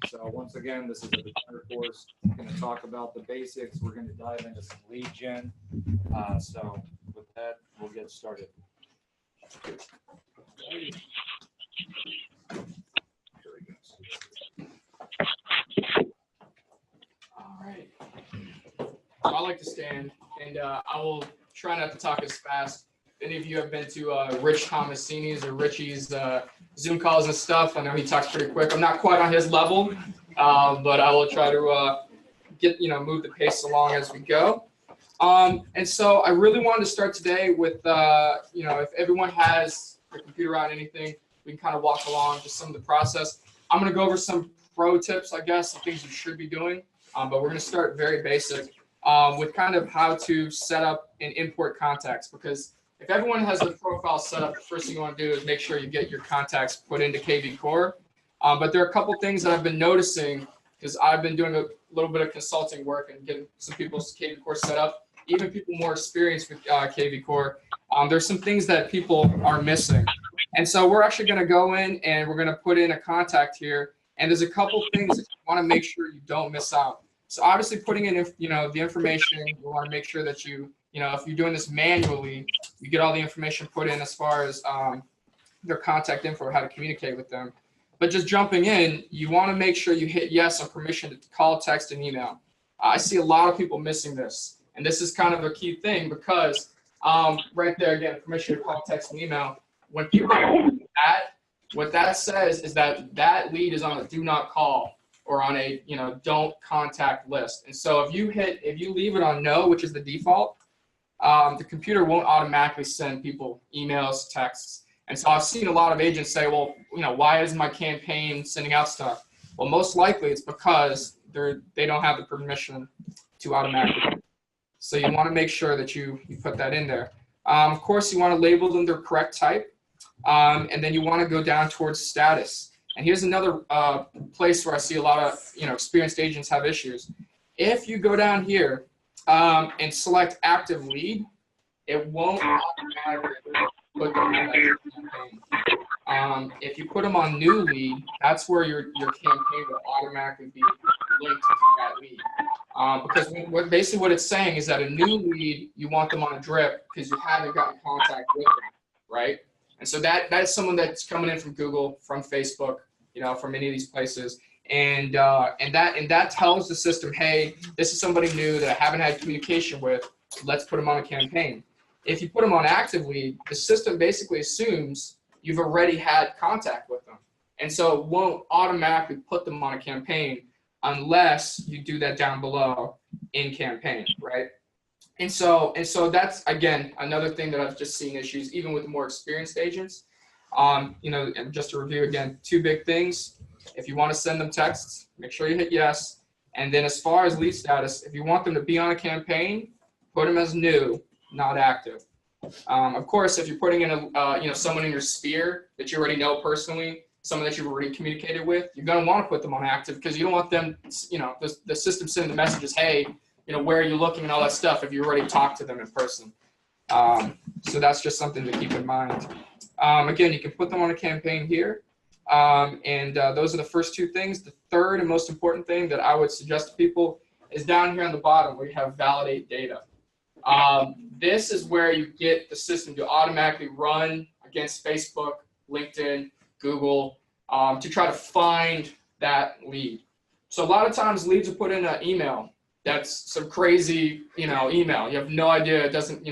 So once again, this is a beginner course. We're going to talk about the basics. We're going to dive into some lead gen. So with that, we'll get started. All right. So I like to stand, and I will try not to talk as fast. If any of you have been to Rich Tomasini's or Richie's Zoom calls and stuff, I know he talks pretty quick. I'm not quite on his level, but I will try to move the pace along as we go. And so I really wanted to start today with, if everyone has their computer out, anything, we can kind of walk along just some of the process. I'm going to go over some pro tips, I guess, some things you should be doing, but we're going to start very basic with kind of how to set up and import contacts, because if everyone has their profile set up, the first thing you want to do is make sure you get your contacts put into KV Core. But there are a couple things that I've been noticing because I've been doing a little bit of consulting work and getting some people's KV Core set up, even people more experienced with KV Core. There's some things that people are missing. And so we're actually going to go in and we're going to put in a contact here. And there's a couple things that you want to make sure you don't miss out. So obviously putting in, the information, you want to make sure that if you're doing this manually, you get all the information put in as far as their contact info, how to communicate with them. But just jumping in, you want to make sure you hit yes on permission to call, text, and email. I see a lot of people missing this. And this is kind of a key thing because right there, again, permission to call, text, and email. When people do that, what that says is that lead is on a do not call or on a don't contact list. And so if you leave it on no, which is the default, the computer won't automatically send people emails, texts. And so I've seen a lot of agents say, well, why isn't my campaign sending out stuff? Well, most likely it's because they don't have the permission to automatically. So you want to make sure that you put that in there. Of course, you want to label them their correct type. And then you want to go down towards status. And here's another place where I see a lot of experienced agents have issues. If you go down here and select active lead, it won't automatically put them on that campaign. If you put them on new lead, that's where your campaign will automatically be linked to that lead. Because basically what it's saying is that a new lead, you want them on a drip because you haven't gotten contact with them, right? And so that is someone that's coming in from Google, from Facebook, from any of these places. And that tells the system, hey, this is somebody new that I haven't had communication with. Let's put them on a campaign. If you put them on active lead, the system basically assumes you've already had contact with them. And so it won't automatically put them on a campaign unless you do that down below in campaign, right? And so that's, again, another thing that I've just seen issues, even with more experienced agents. And just to review again, two big things. If you want to send them texts, make sure you hit yes. And then as far as lead status, if you want them to be on a campaign, put them as new, not active. Of course, if you're putting in someone in your sphere that you already know personally, someone that you've already communicated with, you're going to want to put them on active because you don't want them, the system sending the messages, hey, where are you looking and all that stuff if you already talked to them in person. So that's just something to keep in mind. Again, you can put them on a campaign here. Those are the first two things. The third and most important thing that I would suggest to people is down here on the bottom where you have validate data. This is where you get the system to automatically run against Facebook, LinkedIn, Google, to try to find that lead. So a lot of times leads are put in an email. That's some crazy, email. You have no idea. It doesn't,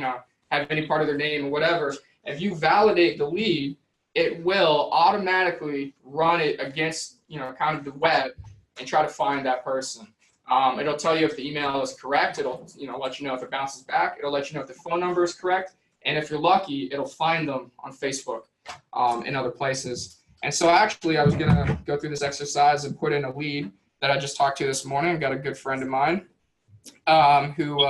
have any part of their name or whatever. If you validate the lead, it will automatically run it against, kind of the web and try to find that person. It'll tell you if the email is correct. It'll, let you know if it bounces back. It'll let you know if the phone number is correct. And if you're lucky, it'll find them on Facebook and other places. And so actually, I was going to go through this exercise and put in a lead that I just talked to this morning. I've got a good friend of mine who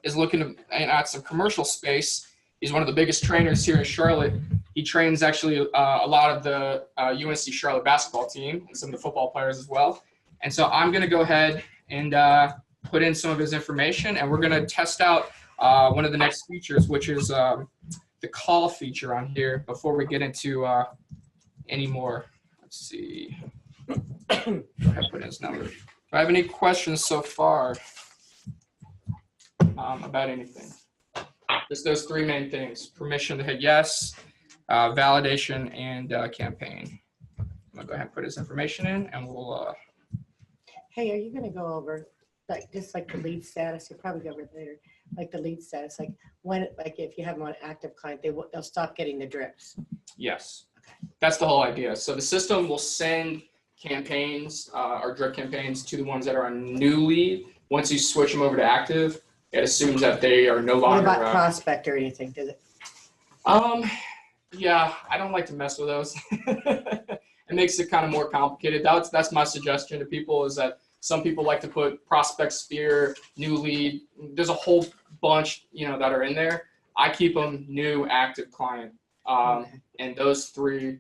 is looking at some commercial space. He's one of the biggest trainers here in Charlotte. He trains actually a lot of the UNC Charlotte basketball team and some of the football players as well. And so I'm going to go ahead and put in some of his information, and we're going to test out one of the next features, which is the call feature on here before we get into any more. Let's see. Go ahead, put in his number. Do I have any questions so far about anything? Just those three main things: permission to hit yes, validation, and campaign. I'm gonna go ahead and put his information in, and we'll. Hey, are you gonna go over, like, just like the lead status? You'll probably go over it later. Like the lead status, like when, like if you have them on active client, they'll stop getting the drips. Yes, that's the whole idea. So the system will send campaigns or drip campaigns to the ones that are on new lead. Once you switch them over to active, it assumes that they are no What longer. about prospect or anything? Does it? Yeah, I don't like to mess with those. It makes it kind of more complicated. That's my suggestion to people, is that some people like to put prospect sphere, new lead. There's a whole bunch, that are in there. I keep them new, active client. And those three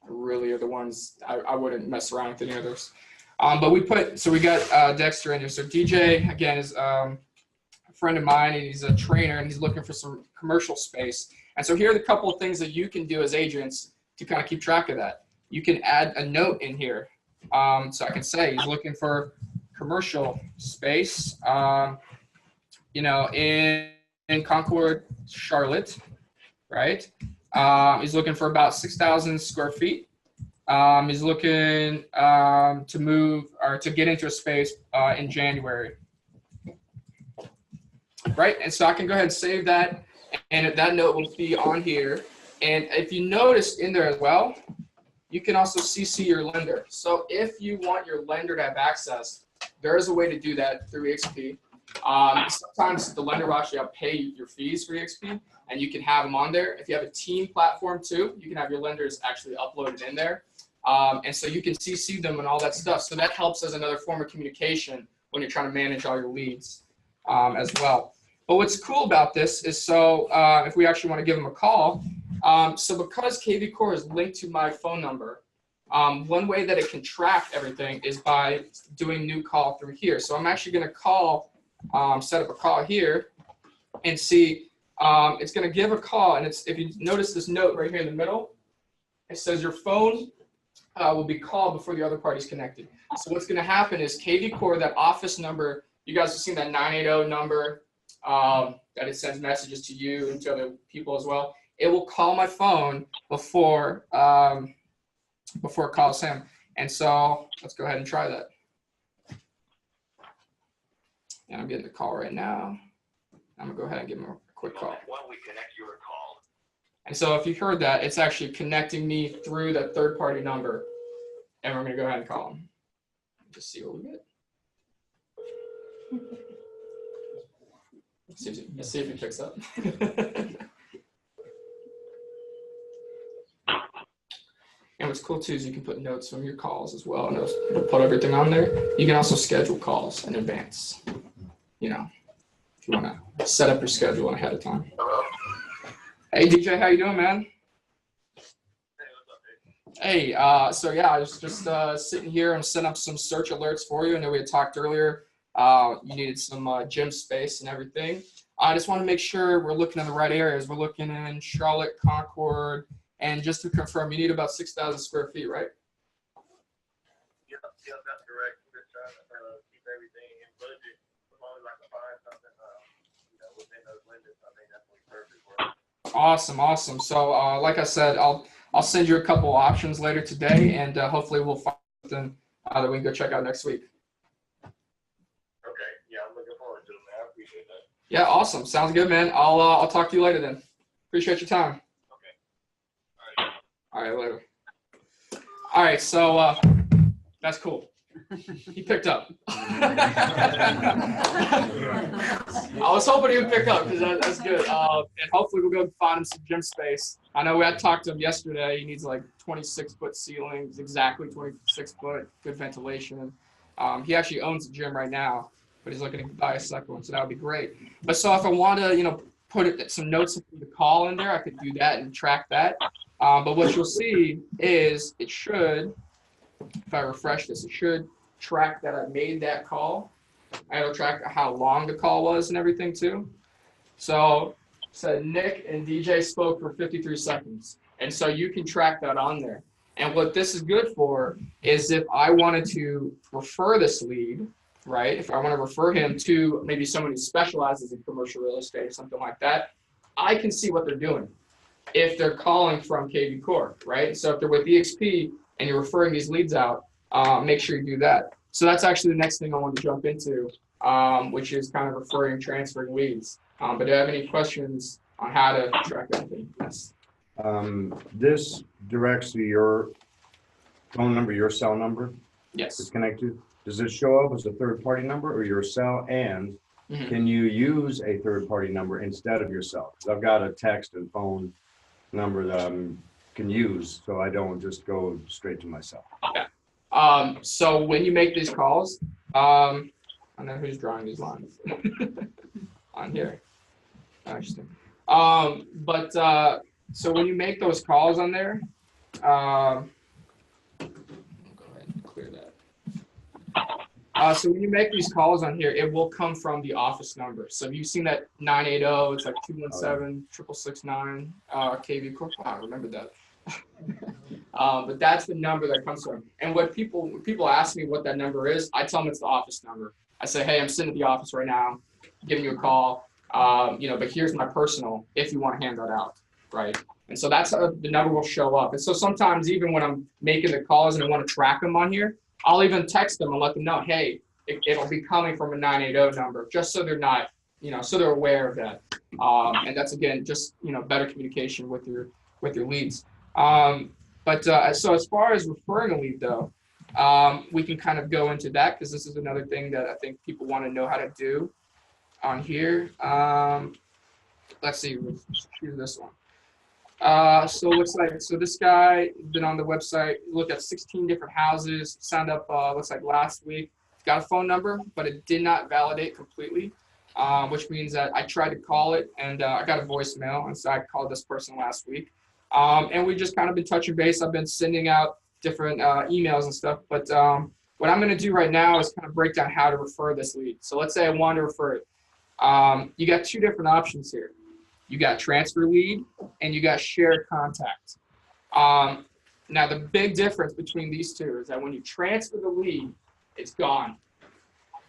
really are the ones I wouldn't mess around with any others. But we got Dexter in here. So DJ, again, is a friend of mine, and he's a trainer, and he's looking for some commercial space. And so here are the couple of things that you can do as agents to kind of keep track of that. You can add a note in here. So I can say he's looking for commercial space, in Concord, Charlotte, right? He's looking for about 6,000 square feet. He's looking to move or to get into a space in January, right? And so I can go ahead and save that, and that note will be on here. And if you notice in there as well, you can also CC your lender. So if you want your lender to have access, there is a way to do that through EXP. Sometimes the lender will actually pay your fees for EXP, and you can have them on there. If you have a team platform too, you can have your lenders actually uploaded in there. And so you can CC them and all that stuff. So that helps as another form of communication when you're trying to manage all your leads as well. But what's cool about this is, so if we actually want to give them a call, so because KV Core is linked to my phone number, one way that it can track everything is by doing new call through here. So I'm actually going to call, set up a call here, and see, it's going to give a call. And if you notice this note right here in the middle, it says your phone will be called before the other party's connected. So what's going to happen is KV Core, that office number, you guys have seen that 980 number, that it sends messages to you and to other people as well. It will call my phone before it calls him. And so let's go ahead and try that. And I'm getting the call right now. I'm gonna go ahead and give him a quick call. While we connect your call. And so if you heard that, it's actually connecting me through that third-party number. And we're gonna go ahead and call him. Just see what we get. See if he picks up. And what's cool too is you can put notes from your calls as well, and it'll put everything on there. You can also schedule calls in advance. If you want to set up your schedule ahead of time. Hey DJ, how you doing, man? Hey, so yeah, I was just sitting here and setting up some search alerts for you. I know we had talked earlier. You needed some gym space and everything. I just want to make sure we're looking in the right areas. We're looking in Charlotte, Concord, and just to confirm, you need about 6,000 square feet, right? Yep, that's correct. We're trying to keep everything in budget. As long as I can find something, within those limits, I think that's perfect for us. Awesome. So, like I said, I'll send you a couple options later today, and hopefully we'll find something that we can go check out next week. Okay, yeah, I'm looking forward to it, man. I appreciate that. Yeah, awesome. Sounds good, man. I'll talk to you later then. Appreciate your time. All right, later. All right, so that's cool. He picked up. I was hoping he would pick up because that's good. And hopefully we'll go find him some gym space. I know we had talked to him yesterday. He needs like 26-foot ceilings, exactly 26-foot, good ventilation. He actually owns a gym right now, but he's looking to buy a second one, so that would be great. But so if I want to, put some notes in the call in there, I could do that and track that. But what you'll see is it should, if I refresh this, it should track that I made that call. It'll track how long the call was and everything too. So Nick and DJ spoke for 53 seconds. And so you can track that on there. And what this is good for is if I wanted to refer this lead, right? If I want to refer him to maybe someone who specializes in commercial real estate or something like that, I can see what they're doing if they're calling from KV Core, right? So if they're with EXP and you're referring these leads out, make sure you do that. So that's actually the next thing I want to jump into, which is kind of referring, transferring leads. But do you have any questions on how to track anything? Yes. This directs to your phone number, your cell number Yes. it's connected. Does it show up as a third-party number or your cell? And Mhm. can you use a third-party number instead of your cell? 'Cause I've got a text and phone number that I can use, so I don't just go straight to my cell. So when you make these calls, I don't know who's drawing these lines on here. Interesting. So when you make those calls on there, go ahead and clear that. So when you make these calls on here, it will come from the office number. So if you've seen that 980, it's like 217-6669 KV Corp. I remember that. But that's the number that comes from. And when people ask me what that number is, I tell them it's the office number. I say, hey, I'm sitting at the office right now, giving you a call. But here's my personal if you want to hand that out, right? And so that's how the number will show up. And so sometimes even when I'm making the calls and I want to track them on here, I'll even text them and let them know, hey, it'll be coming from a 980 number, just so they're not, so they're aware of that. And that's again just better communication with your leads. So as far as referring a lead though, we can kind of go into that because this is another thing that I think people want to know how to do on here. Let's see, let's choose this one. So it looks like, this guy been on the website, looked at 16 different houses, signed up, looks like last week, got a phone number, but it did not validate completely, which means that I tried to call it and I got a voicemail. And so I called this person last week. And we just kind of been touching base. I've been sending out different emails and stuff, but what I'm going to do right now is kind of break down how to refer this lead. So let's say I want to refer it. You got two different options here. You got transfer lead and you got shared contact. Now the big difference between these two is that when you transfer the lead, it's gone.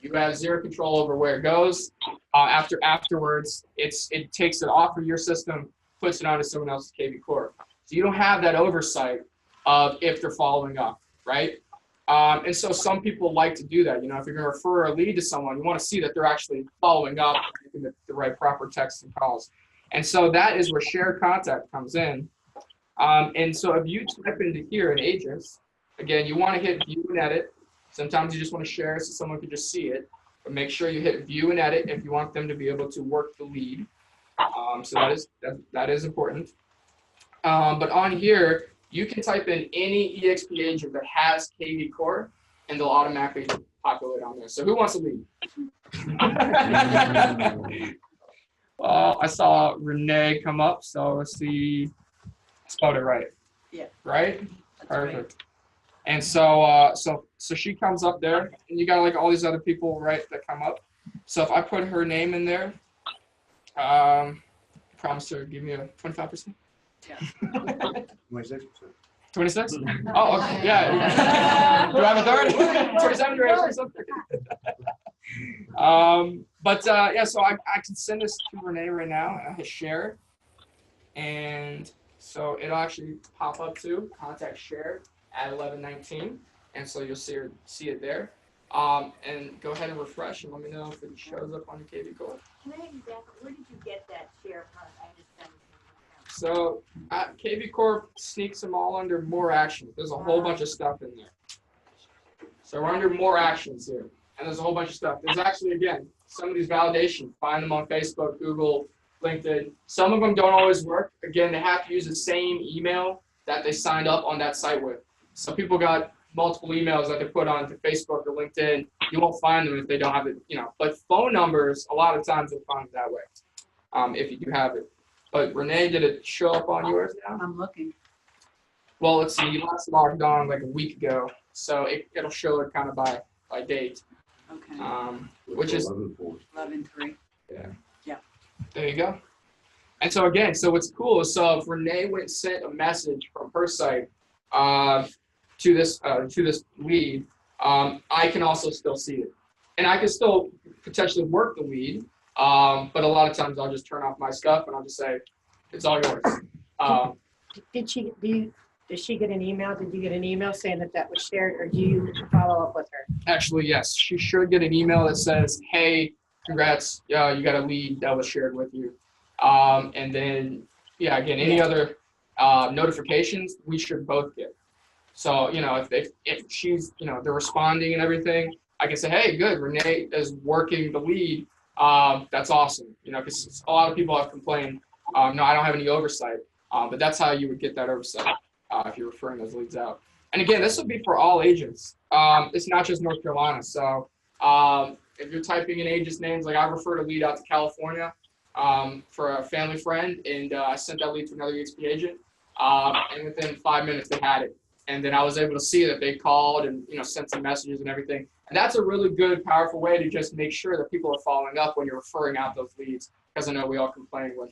You have zero control over where it goes. Afterwards, it takes it off of your system, puts it onto someone else's KV Corp. So you don't have that oversight of if they're following up, right? And so some people like to do that. If you're going to refer a lead to someone, you want to see that they're actually following up, making the right proper texts and calls. And so that is where shared contact comes in. And so if you type into here in agents, again, you want to hit view and edit. Sometimes you just want to share so someone can just see it, but make sure you hit view and edit if you want them to be able to work the lead. So that is important. But on here, you can type in any EXP agent that has KV Core, and they'll automatically populate on there. So who wants to lead? Well, I saw Renee come up, so let's see. Spelled it right. Yeah. Right? That's Perfect. right. And so she comes up there, and you got like all these other people, right, that come up. So if I put her name in there, promise her give me a 25%. 26%. 26? Oh, okay. Yeah. Do I have a third? 27 or something. So I can send this to Renee right now, and I hit share. And so it'll actually pop up to contact share at 11:19. And so you'll see it there. And go ahead and refresh and let me know if it shows up on your KV Core. Can I exactly, where did you get that share part? I just sent it. So KV Corp sneaks them all under more actions. There's a whole bunch of stuff in there. So we're under more actions here. And there's a whole bunch of stuff. There's actually, again, some of these validations. Find them on Facebook, Google, LinkedIn. Some of them don't always work. Again, they have to use the same email that they signed up on that site with. So people got multiple emails that they put onto Facebook or LinkedIn. You won't find them if they don't have it, But phone numbers, a lot of times you'll find it that way, if you do have it. But Renee, did it show up on yours now? I'm looking. Well, let's see. You last logged on like a week ago, so it'll show it kind of by date, Okay. which is 11:3. there you go. And so again, so what's cool is so if Renee went and sent a message from her site to this lead, I can also still see it, and I can still potentially work the lead. But a lot of times I'll just turn off my stuff and I'll just say, it's all yours. Did she get an email? Did you get an email saying that that was shared, or do you follow up with her? Actually, yes, she should get an email that says, hey, congrats, you got a lead that was shared with you. And then, yeah, again, any other notifications, we should both get. So, if she's, they're responding and everything, I can say, hey, good, Renee is working the lead. That's awesome, because a lot of people have complained, no, I don't have any oversight. But that's how you would get that oversight if you're referring those leads out. And again, this will be for all agents. It's not just North Carolina. So if you're typing in agents' names, like I referred a lead out to California for a family friend, and I sent that lead to another EXP agent. And within 5 minutes, they had it. And then I was able to see that they called and sent some messages and everything. And that's a really good, powerful way to just make sure that people are following up when you're referring out those leads. Because I know we all complain when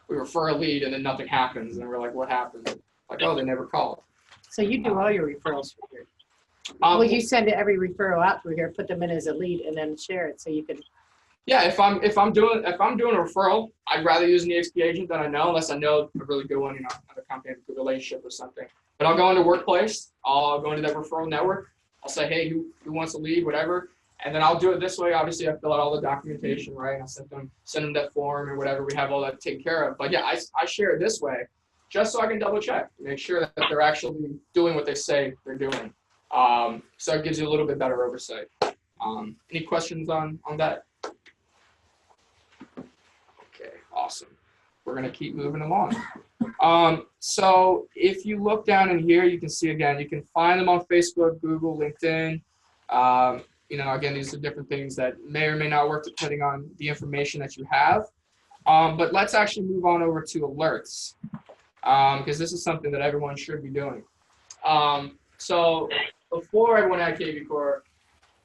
we refer a lead and then nothing happens, and we're like, what happened? Like, oh, they never called. So you do all your referrals from here? Well, you send every referral out through here, put them in as a lead, and then share it so you can. Yeah, if I'm doing a referral, I'd rather use an EXP agent that I know, unless I know a really good one, a company with a good relationship or something. But I'll go into Workplace, I'll go into that referral network, I'll say, hey, who wants a lead, whatever, and then I'll do it this way. Obviously, I fill out all the documentation, right? I'll send them that form or whatever. We have all that taken care of. But yeah, I share it this way, just so I can double check, make sure that they're actually doing what they say they're doing. So it gives you a little bit better oversight. Any questions on that? Okay, awesome. We're gonna keep moving along. So if you look down in here, you can see again, you can find them on Facebook, Google, LinkedIn. Again, these are different things that may or may not work depending on the information that you have. But let's actually move on over to alerts, because this is something that everyone should be doing. So before everyone had KV Core,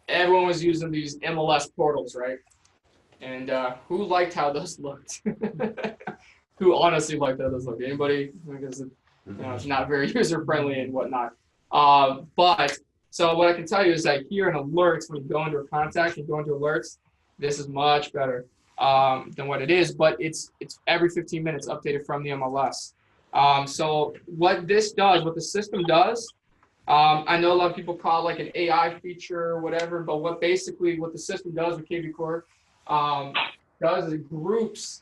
everyone was using these MLS portals, right? And who liked how those looked? Who honestly liked how those looked? Anybody? Because it's not very user friendly and whatnot. But so what I can tell you is that here in alerts, when you go into a contact and go into alerts, this is much better than what it is. But it's every 15 minutes updated from the MLS. So what this does, what the system does, I know a lot of people call it like an AI feature or whatever, but what the system does with KV Core does is it groups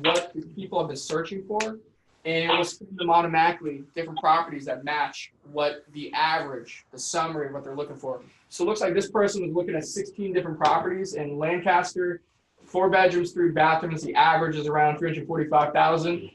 what the people have been searching for, and it will send them automatically different properties that match what the average, the summary of what they're looking for. So it looks like this person was looking at 16 different properties in Lancaster, 4 bedrooms, 3 bathrooms. The average is around 345,000.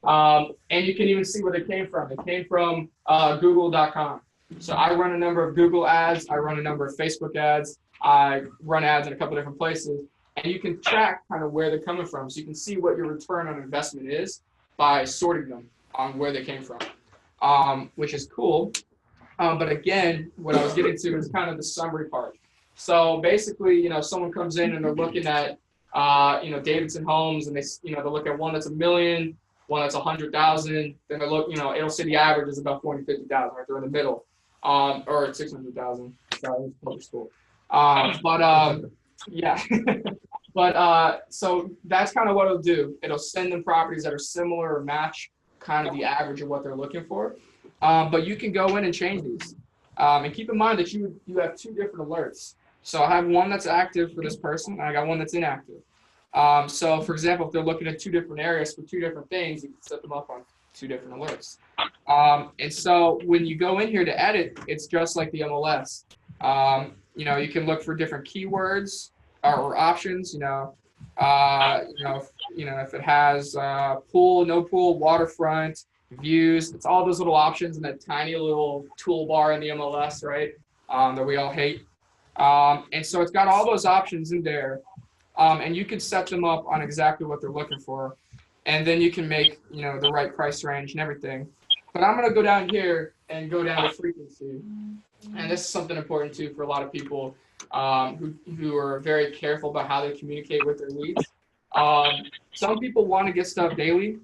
And you can even see where they came from. They came from Google.com. So I run a number of Google ads. I run a number of Facebook ads. I run ads in a couple different places. And you can track kind of where they're coming from. So you can see what your return on investment is by sorting them on where they came from, which is cool. But again, what I was getting to is kind of the summary part. So basically, someone comes in and they're looking at, Davidson Homes, and they look at one that's $1 million, one that's 100,000. Then they look, it'll say the average is about 450,000, right? They're in the middle, or 600,000. Sorry, it's public school. Yeah. But so that's kind of what it'll do. It'll send them properties that are similar or match kind of the average of what they're looking for. But you can go in and change these. And keep in mind that you have 2 different alerts. So I have one that's active for this person, and I got one that's inactive. So for example, if they're looking at 2 different areas for 2 different things, you can set them up on 2 different alerts. And so when you go in here to edit, it's just like the MLS. You can look for different keywords or options, if it has pool, no pool, waterfront, views, it's all those little options in that tiny little toolbar in the MLS, right? That we all hate. And so it's got all those options in there. And you can set them up on exactly what they're looking for. And then you can make, the right price range and everything. But I'm going to go down here and go down to frequency. And this is something important too for a lot of people who are very careful about how they communicate with their leads. Some people want to get stuff daily.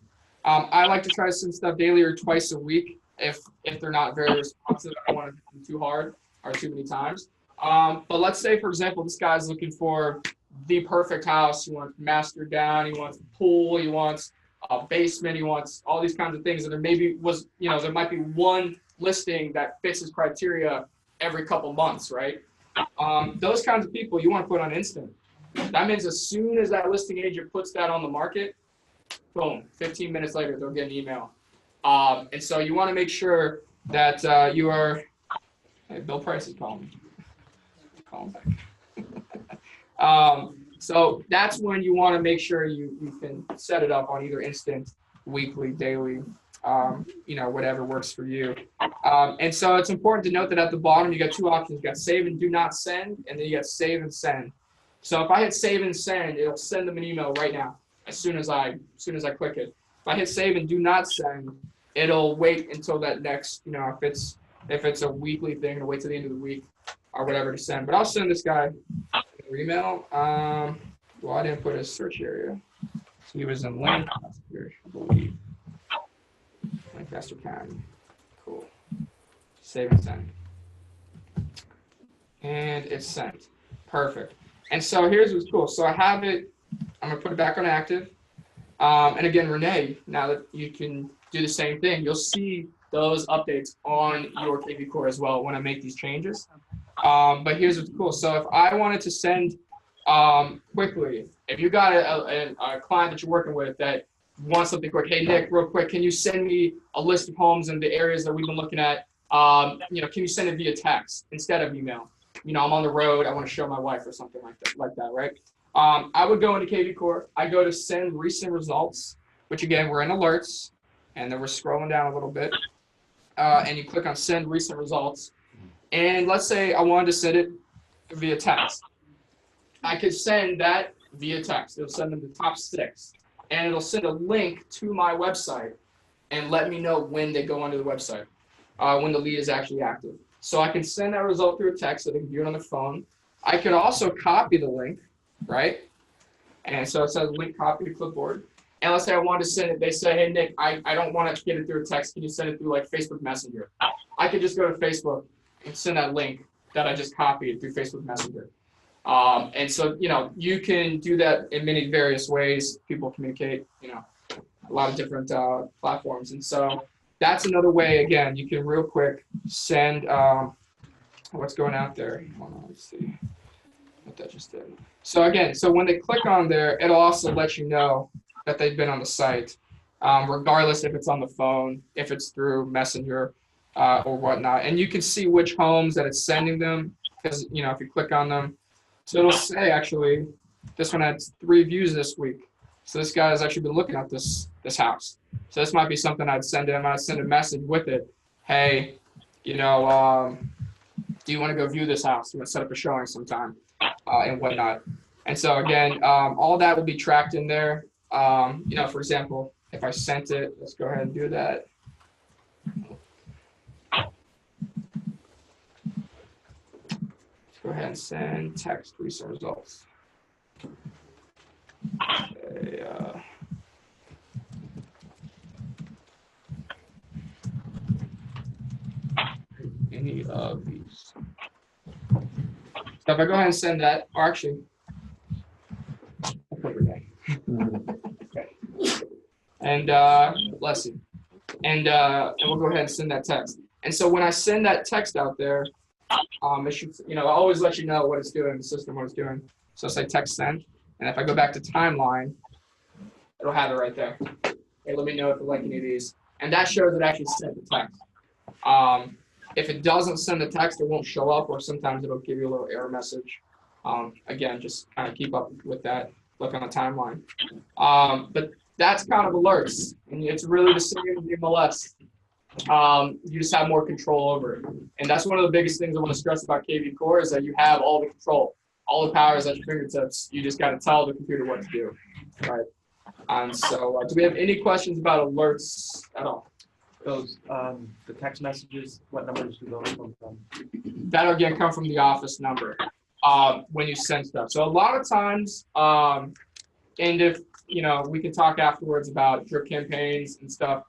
I like to try to send stuff daily or twice a week. if they're not very responsive. I don't want to do them too hard or too many times. But let's say, for example, this guy's looking for the perfect house. He wants master down. He wants a pool. He wants a basement. He wants all these kinds of things. And there there might be one listing that fits his criteria every couple months, right? Those kinds of people you want to put on instant. That means as soon as that listing agent puts that on the market, boom, 15 minutes later, they'll get an email. And so you want to make sure that you are, hey, Bill Price is calling. Call him back. So that's when you want to make sure you can set it up on either instant, weekly, daily, whatever works for you. And so it's important to note that at the bottom, you got two options. You got save and do not send, and then you got save and send. So if I hit save and send, it'll send them an email right now as soon as I click it. If I hit save and do not send, it'll wait until that next, if it's a weekly thing, it'll wait till the end of the week or whatever to send. But I'll send this guy an email. Well, I didn't put his search area. So he was in Lancaster, I believe. Lancaster County. Cool. Save and send. And it's sent. Perfect. And so here's what's cool. So I have it. I'm going to put it back on active. And again, Renee, now that you can do the same thing, you'll see those updates on your KV Core as well when I make these changes. But here's what's cool. So if I wanted to send quickly, if you got a client that you're working with that wants something quick, hey, Nick, real quick, can you send me a list of homes in the areas that we've been looking at? Can you send it via text instead of email? I'm on the road. I want to show my wife or something like that, right? I would go into KV Core. I go to send recent results, which again, we're in alerts, and then we're scrolling down a little bit. And you click on send recent results. And let's say I wanted to send it via text. I could send that via text. It'll send them the top 6. And it'll send a link to my website and let me know when they go onto the website, when the lead is actually active. So I can send that result through a text so they can view it on their phone. I could also copy the link, right? And so it says link copy to clipboard. And let's say I wanted to send it. They say, hey, Nick, I don't want to get it through a text. Can you send it through like Facebook Messenger? I could just go to Facebook and send that link that I just copied through Facebook Messenger. And so, you can do that in many various ways. People communicate, a lot of different platforms. And so that's another way, again, you can real quick send what's going out there. Hold on, let's see what that just did. So again, when they click on there, it'll also let you know that they've been on the site, regardless if it's on the phone, if it's through Messenger or whatnot. And you can see which homes that it's sending them because, if you click on them, so it'll say actually, this one had 3 views this week. So this guy has actually been looking at this house. So this might be something I'd send him. I'd send a message with it. Hey, do you want to go view this house? You want to set up a showing sometime and whatnot. And so again, all that will be tracked in there. For example, if I sent it, let's go ahead and do that. Go ahead and send text recent results. Okay, any of these. So if I go ahead and send that, or actually, I'll put Renee. Okay. And bless you. And we'll go ahead and send that text. And so when I send that text out there, it should, always let you know what it's doing, the system, what it's doing. So say text send, and if I go back to timeline, it'll have it right there. Hey, let me know if you like any of these. And that shows it actually sent the text. If it doesn't send the text, it won't show up, or sometimes it'll give you a little error message. Again, just kind of keep up with that, look on the timeline. But that's kind of alerts, and it's really the same as the MLS. You just have more control over it. And that's one of the biggest things I want to stress about KV Core is that you have all the control, all the powers at your fingertips. You just got to tell the computer what to do, right? And so do we have any questions about alerts at all? Those, the text messages, what numbers do those come from? That'll again come from the office number when you send stuff. So a lot of times, and if, we can talk afterwards about drip campaigns and stuff,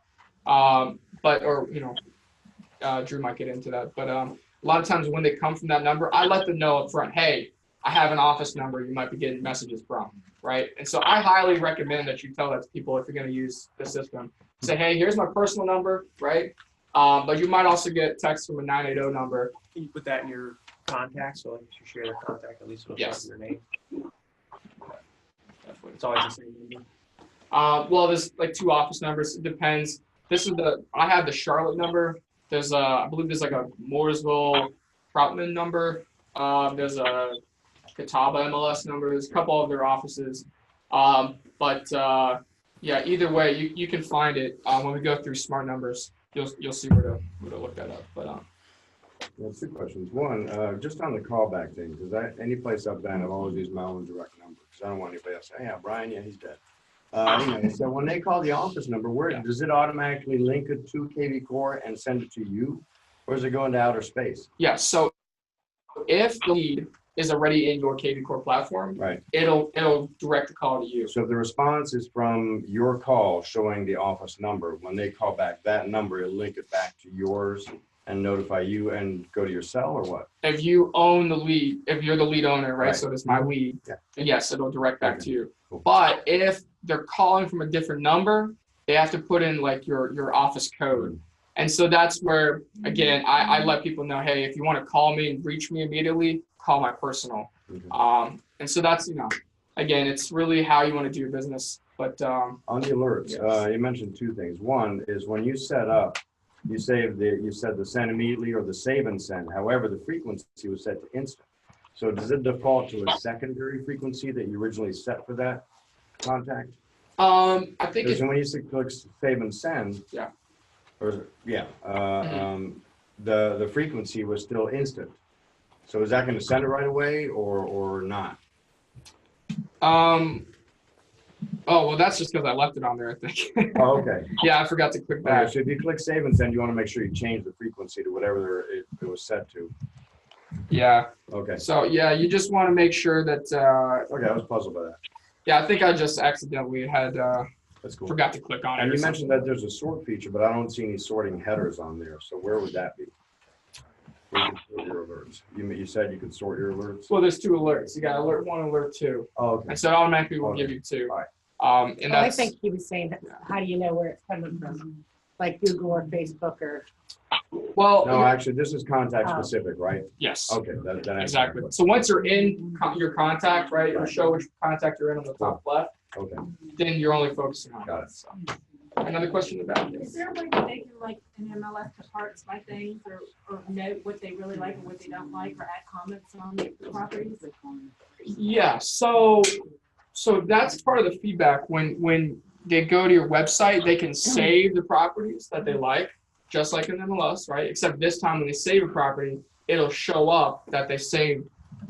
Drew might get into that, but a lot of times when they come from that number, I let them know up front, hey, I have an office number you might be getting messages from, right? And so I highly recommend that you tell that to people if you're going to use the system. Say, hey, here's my personal number, right? But you might also get text from a 980 number. Can you put that in your contacts, so like if you share their contact, at least it'll Yes. show your name? Definitely. It's always the same number. Well, there's like 2 office numbers. It depends. I have the Charlotte number. There's I believe there's like a Mooresville Troutman number. There's a Catawba MLS number. There's a couple of their offices. Yeah, either way, you can find it when we go through smart numbers. You'll see where to look that up. But Well, 2 questions. One, just on the callback thing, because any place I've been, I've always used my own direct number, because I don't want anybody else to say, yeah, Brian, yeah, he's dead. Anyway, so when they call the office number, where Yeah. does it automatically link it to KV Core and send it to you? Or is it going to outer space? yeah, so if the lead is already in your KV Core platform, Right. it'll direct the call to you. So if the response is from your call showing the office number, when they call back that number, it'll link it back to yours and notify you and go to your cell or what? If you own the lead, if you're the lead owner, right? Right. So it's my lead, Yeah. then yes, it'll direct back Okay. to you. Cool. But if they're calling from a different number, they have to put in like your office code. And so that's where, again, I let people know, hey, if you want to call me and reach me immediately, call my personal. Okay. And so that's, again, it's really how you want to do your business. But On the alerts, Yes. you mentioned 2 things. One is when you set up, you said the send immediately or the save and send. However, the frequency was set to instant. So does it default to a secondary frequency that you originally set for that contact? I think Because it, when you click save and send. Yeah. Or, yeah, the frequency was still instant. So is that going to send it right away or not? oh, well, that's just because I left it on there, I think. Oh, okay. Yeah, I forgot to click Okay, back. so if you click save and send, you want to make sure you change the frequency to whatever it was set to. Yeah. Okay. So yeah, you just want to make sure that, Okay, I was puzzled by that. yeah, I think I just accidentally had, That's cool. forgot to click on it. And or you mentioned something. that there's a sort feature, but I don't see any sorting headers on there. So where would that be? Where you can sort your alerts. You said you could sort your alerts? Well, there's 2 alerts. You got alert 1, alert 2. Oh, okay. And so it automatically will Okay. give you 2. All right. And I that's, think he was saying, how do you know where it's coming from? Like Google or Facebook or, well, No, actually, this is contact Oh. specific, right? yes, Okay, that answers my exactly. question. So once you're in your contact, right, it'll show which contact you're in on the top left, Okay, then you're only focusing on Got it. it. So. Another question about Is this? there a way that they can like in MLS to parts by things or note what they really like and what they don't like or add comments on the properties? Yeah, so that's part of the feedback. When they go to your website, they can save the properties that they like, just like in MLS, right? Except this time when they save a property, it'll show up that they saved,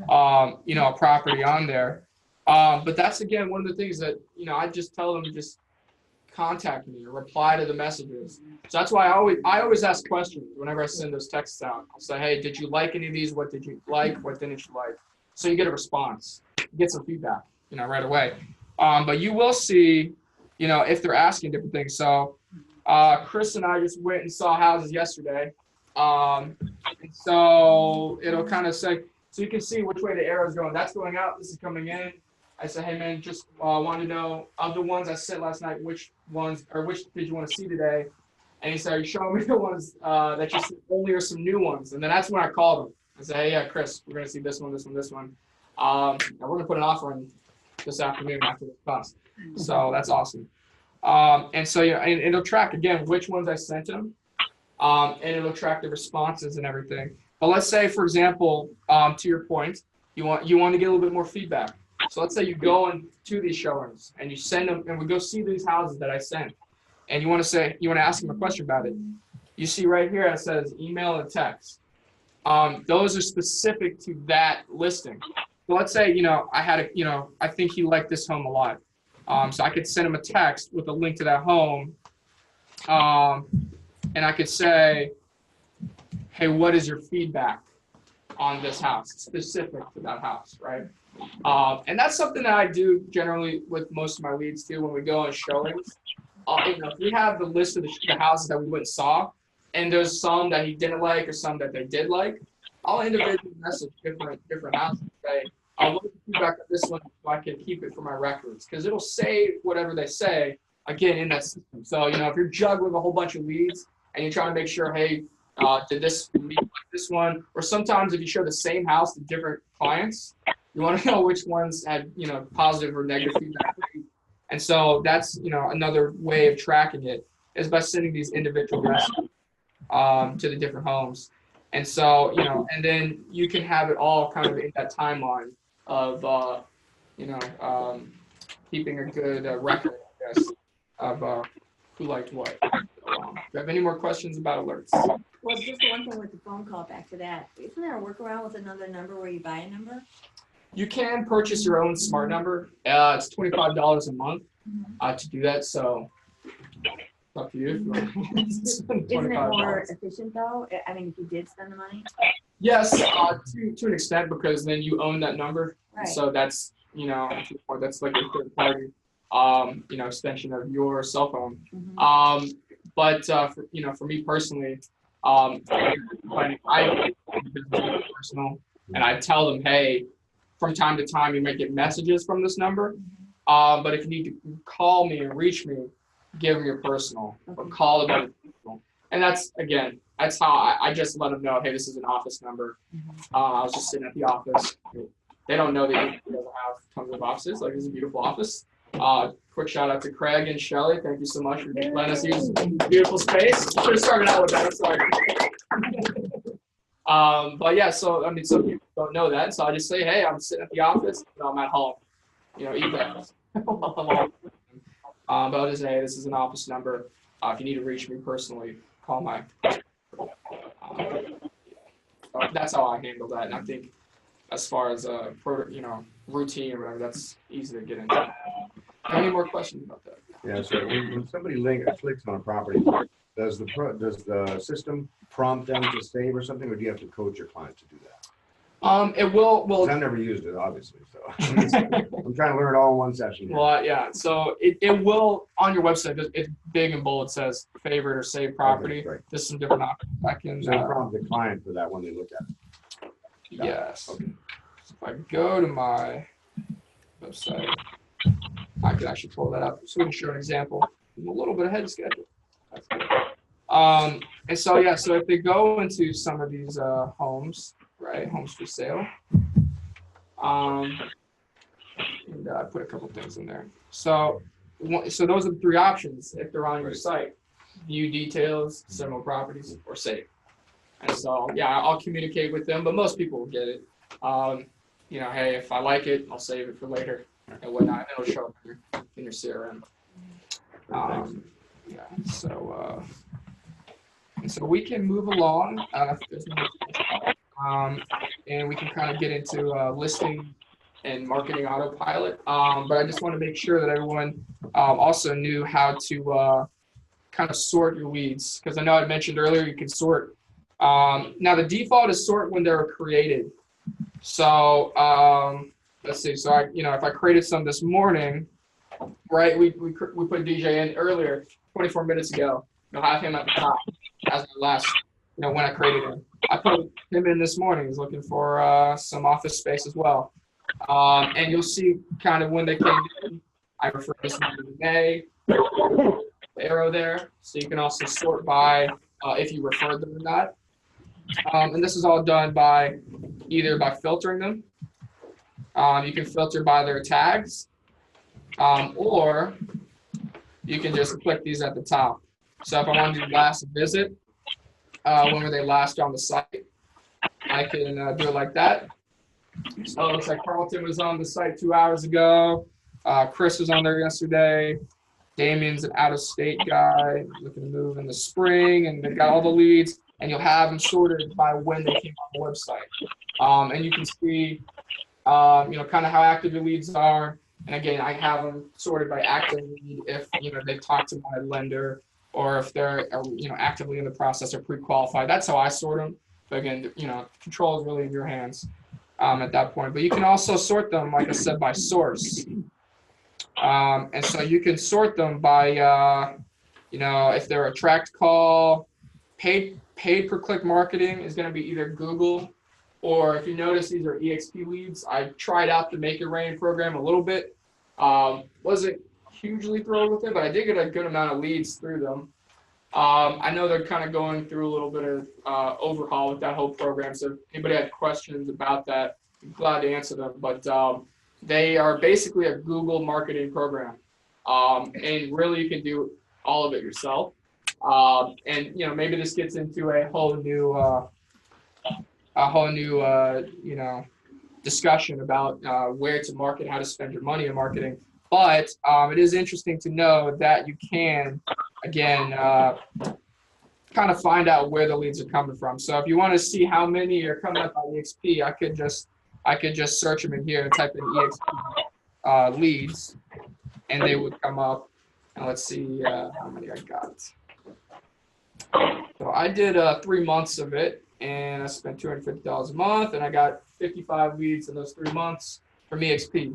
a property on there. But that's again one of the things that I just tell them to just contact me or reply to the messages. So that's why I always ask questions whenever I send those texts out. I'll say, hey, did you like any of these? What did you like? What didn't you like? So you get a response, you get some feedback, right away. But you will see, if they're asking different things. So Chris and I just went and saw houses yesterday. And so it'll kind of say, so you can see which way the arrow is going. That's going out. This is coming in. I said, hey man, just wanted to know of the ones I sent last night, which did you want to see today? And he said, are you showing me the ones that you sent only or some new ones? And then that's when I called him. I said, hey, yeah, Chris, we're going to see this one, this one, this one. And we're going to put an offer in this afternoon after the class. So that's awesome. And so, and it'll track, again, which ones I sent him. And it'll track the responses and everything. But let's say, for example, to your point, you want to get a little bit more feedback. So let's say you go into these showings and you send them, and we go see these houses that I sent, and you want to ask them a question about it. You see right here, it says email and text. Those are specific to that listing. So let's say, I think he liked this home a lot. So I could send him a text with a link to that home. And I could say, hey, what is your feedback on this house, specific to that house, right? And that's something that I do generally with most of my leads too when we go on showings. If we have the list of the houses that we went and saw, and there's some that he didn't like or some that they did like, I'll individually message different houses and say, I'll look at feedback on this one so I can keep it for my records, because it'll say whatever they say again in that system. So, you know, if you're juggling a whole bunch of leads and you're trying to make sure, hey, did this lead like this one? Or sometimes if you show the same house to different clients, you want to know which ones had, you know, positive or negative feedback. And so that's, you know, another way of tracking it is by sending these individual messages to the different homes. And so, you know, and then you can have it all kind of in that timeline of, you know, keeping a good record, I guess, of who liked what. Do you have any more questions about alerts? Well, just one thing with the phone call back to that. Isn't there a workaround with another number where you buy a number? You can purchase your own smart number. It's $25 a month to do that. So it's up to you. If you want to spend Isn't it more $25. efficient though? I mean, if you did spend the money? Yes, to an extent, because then you own that number. Right. So that's, you know, that's like a third party, you know, extension of your cell phone. Mhm. But for, you know, for me personally, I personal, and I tell them, hey, from time to time you might get messages from this number, but if you need to call me and reach me, give them your personal or call them on your personal. And that's, again, that's how I just let them know, hey, this is an office number. I was just sitting at the office. They don't know that you doesn't have tons of offices. Like, this is a beautiful office. Quick shout out to Craig and Shelly. Thank you so much for letting us use this beautiful space. Should have started out with that. I'm sorry. But yeah, so I mean, some people don't know that. So I just say, hey, I'm sitting at the office. No, I'm at home. You know, eat that. But I'll just say, hey, this is an office number. If you need to reach me personally, call my. That's how I handle that. And I think, as far as you know, routine or whatever, that's easy to get into. Any more questions about that? Yeah, so when somebody clicks on a property, does the system prompt them to save or something, or do you have to coach your client to do that? It will. 'Cause I've never used it, obviously, so I'm trying to learn it all in one session. here. Well, yeah. So it will on your website. It's big and bold. It says favorite or save property. Okay, great. There's some different options. I can. So prompt the client for that when they look at it. Yes. Okay. So if I go to my website, I can actually pull that up so we can show an example. I'm a little bit ahead of schedule. That's good. And so yeah, so if they go into some of these homes, right, homes for sale, and I put a couple things in there. So those are the three options if they're on your site: view details, similar properties, or save. And so yeah, I'll communicate with them, but most people will get it. You know, hey, if I like it, I'll save it for later and whatnot. And it'll show up in your CRM. Yeah. So and so we can move along. If there's no and we can kind of get into listing and marketing autopilot. But I just want to make sure that everyone also knew how to kind of sort your leads, because I know I mentioned earlier you can sort. Now the default is sort when they're created. So let's see. So if I created some this morning, right? We put DJ in earlier, 24 minutes ago. You'll have him at the top as the last. When I created him, I put him in this morning. He's looking for some office space as well. And you'll see kind of when they came in. I refer this to May, the arrow there. So you can also sort by if you referred them or not. And this is all done by either by filtering them. You can filter by their tags, or you can just click these at the top. So if I want to do last visit, when were they last on the site, I can do it like that. So it looks like Carlton was on the site 2 hours ago. Chris was on there yesterday. Damien's an out-of-state guy looking to move in the spring, and they've got all the leads, and you'll have them sorted by when they came on the website. And you can see, kind of how active your leads are. And again, I have them sorted by active lead if, they talked to my lender, or if they're, actively in the process or pre-qualified. That's how I sort them. But again, control is really in your hands at that point. But you can also sort them, like I said, by source. And so you can sort them by, if they're a tracked call, paid per click marketing is going to be either Google, or if you notice, these are EXP leads. I tried out the Make It Rain program a little bit. Wasn't hugely thrilled with it, but I did get a good amount of leads through them. I know they're kind of going through a little bit of overhaul with that whole program. So if anybody had questions about that, I'm glad to answer them. But they are basically a Google marketing program. And really you can do all of it yourself. And maybe this gets into a whole new discussion about where to market, how to spend your money in marketing. But it is interesting to know that you can, again, kind of find out where the leads are coming from. So if you want to see how many are coming up on EXP, I could just search them in here and type in EXP leads, and they would come up. And let's see how many I got. So I did 3 months of it, and I spent $250 a month, and I got 55 leads in those 3 months from EXP,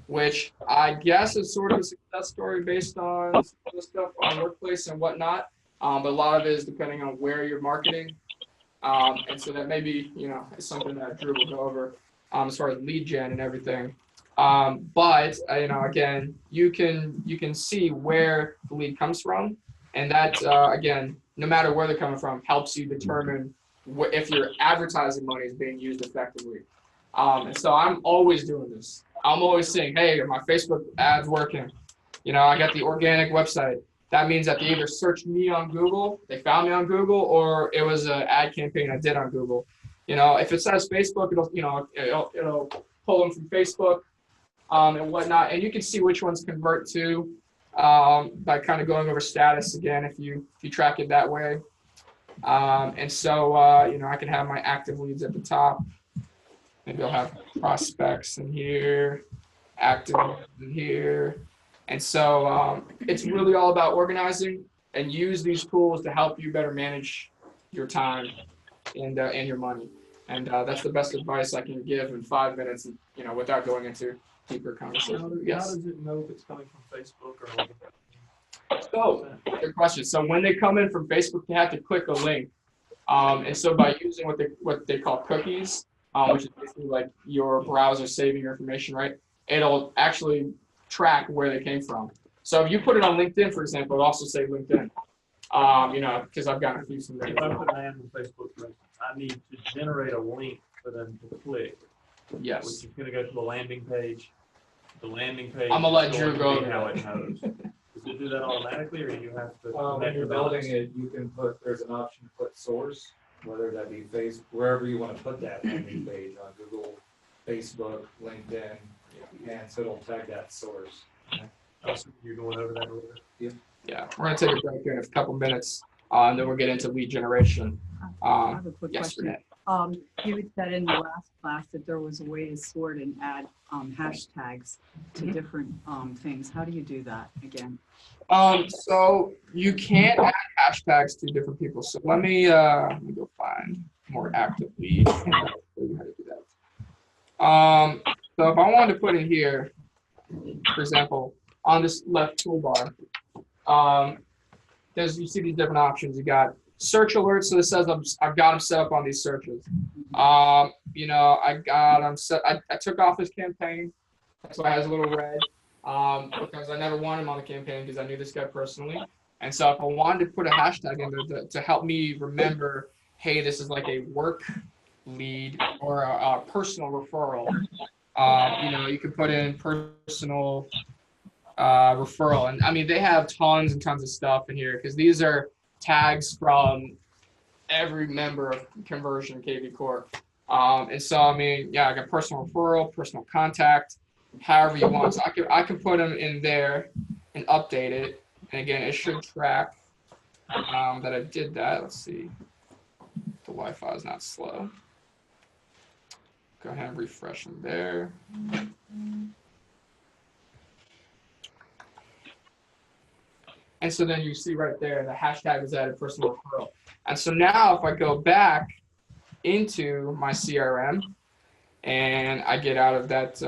which I guess is sort of a success story based on some of the stuff on Workplace and whatnot. But a lot of it is depending on where you're marketing. And so that maybe, is something that Drew will go over as far as lead gen and everything. But again, you can see where the lead comes from. And that, again, no matter where they're coming from, helps you determine if your advertising money is being used effectively. And so I'm always doing this. I'm always saying, hey, are my Facebook ads working? I got the organic website. That means that they either searched me on Google, they found me on Google, or it was an ad campaign I did on Google. If it says Facebook, it'll pull them from Facebook and whatnot. And you can see which ones convert to by kind of going over status again if you track it that way. And so I can have my active leads at the top. Maybe I'll have prospects in here, active in here. And so it's really all about organizing and use these tools to help you better manage your time and your money. And that's the best advice I can give in 5 minutes, without going into deeper conversation. How Yes. does it know if it's coming from Facebook or? So, good question. So when they come in from Facebook, they have to click a link. And so by using what they call cookies, which is basically like your browser saving your information, right? It'll actually track where they came from. So if you put it on LinkedIn, for example, it'll also say LinkedIn. Because I've gotten a few from there. If I put an ad on Facebook, for instance, I need to generate a link for them to click, Yes. which is going to go to a landing page. The landing page. I'm gonna let is Drew going go to be over how that. it knows. Does it do that automatically, or you have to? When connect you're the dots? building it, you can there's an option to put source, whether that be wherever you want to put that landing page on Google, Facebook, LinkedIn, and so it'll tag that source. You're going over that a little bit. Yeah. We're gonna take a break here in a couple minutes, and then we'll get into lead generation. I have a quick Yes, question. Renee. You had said in the last class that there was a way to sort and add hashtags to different things. How do you do that again? So you can't add hashtags to different people. So let me go find more active lead. And I'll show you how to do that. So if I wanted to put in here, for example, on this left toolbar, you see these different options. You got search alerts, so it says I've got them set up on these searches. I got them set. I took off his campaign. That's why it has a little red. Because I never wanted him on the campaign because I knew this guy personally. And so if I wanted to put a hashtag in there to help me remember, hey, this is like a work lead or a personal referral. You can put in personal referral. And I mean, they have tons and tons of stuff in here because these are tags from every member of Conversion KV Core. And so, I mean, yeah, I got personal referral, personal contact, however you want. So I can put them in there and update it. And again, it should track that I did that. Let's see. The Wi-Fi is not slow. Go ahead and refresh them there. And so then you see right there, the hashtag is added personal referral. And so now if I go back into my CRM and I get out of that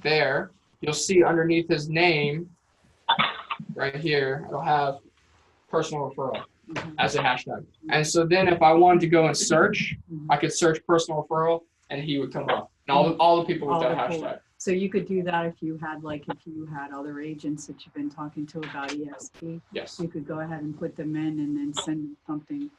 there, you'll see underneath his name right here, it'll have personal referral. as a hashtag. And so then if I wanted to go and search, I could search personal referral and he would come up. And all the people with All that the cool- hashtag. So you could do that if you had other agents that you've been talking to about EXP, Yes. you could go ahead and put them in and then send them something.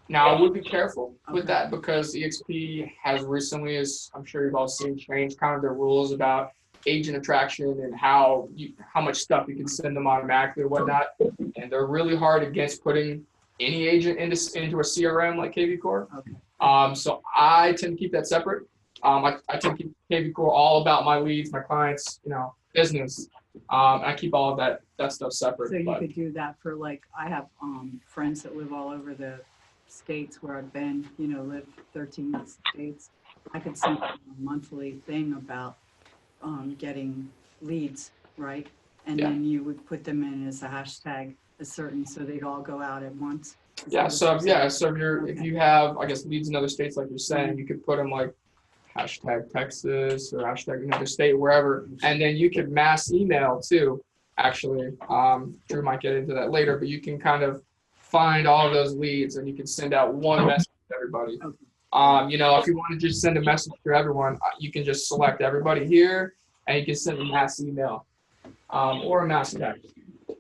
Now, I would be careful with Okay. that because EXP has recently, as I'm sure you've all seen, changed kind of their rules about agent attraction and how much stuff you can send them automatically or whatnot. And they're really hard against putting any agent into a CRM like KV Core. Okay. So I tend to keep that separate. I tend to keep KV Core all about my leads, my clients, business. I keep all of that stuff separate. So you but- could do that for I have friends that live all over the states where I've been, live 13 states. I could send them a monthly thing about getting leads, right? And Yeah. then you would put them in as a hashtag, so they'd all go out at once. Is Yeah, that so what you're saying? if you have, I guess, leads in other states like you're saying, you could put them like hashtag Texas or hashtag another state, wherever, and then you could mass email too. Actually, Drew might get into that later, but you can kind of find all of those leads and you can send out one message to everybody. Okay. If you want to just send a message to everyone, you can just select everybody here and you can send a mass email or a mass text.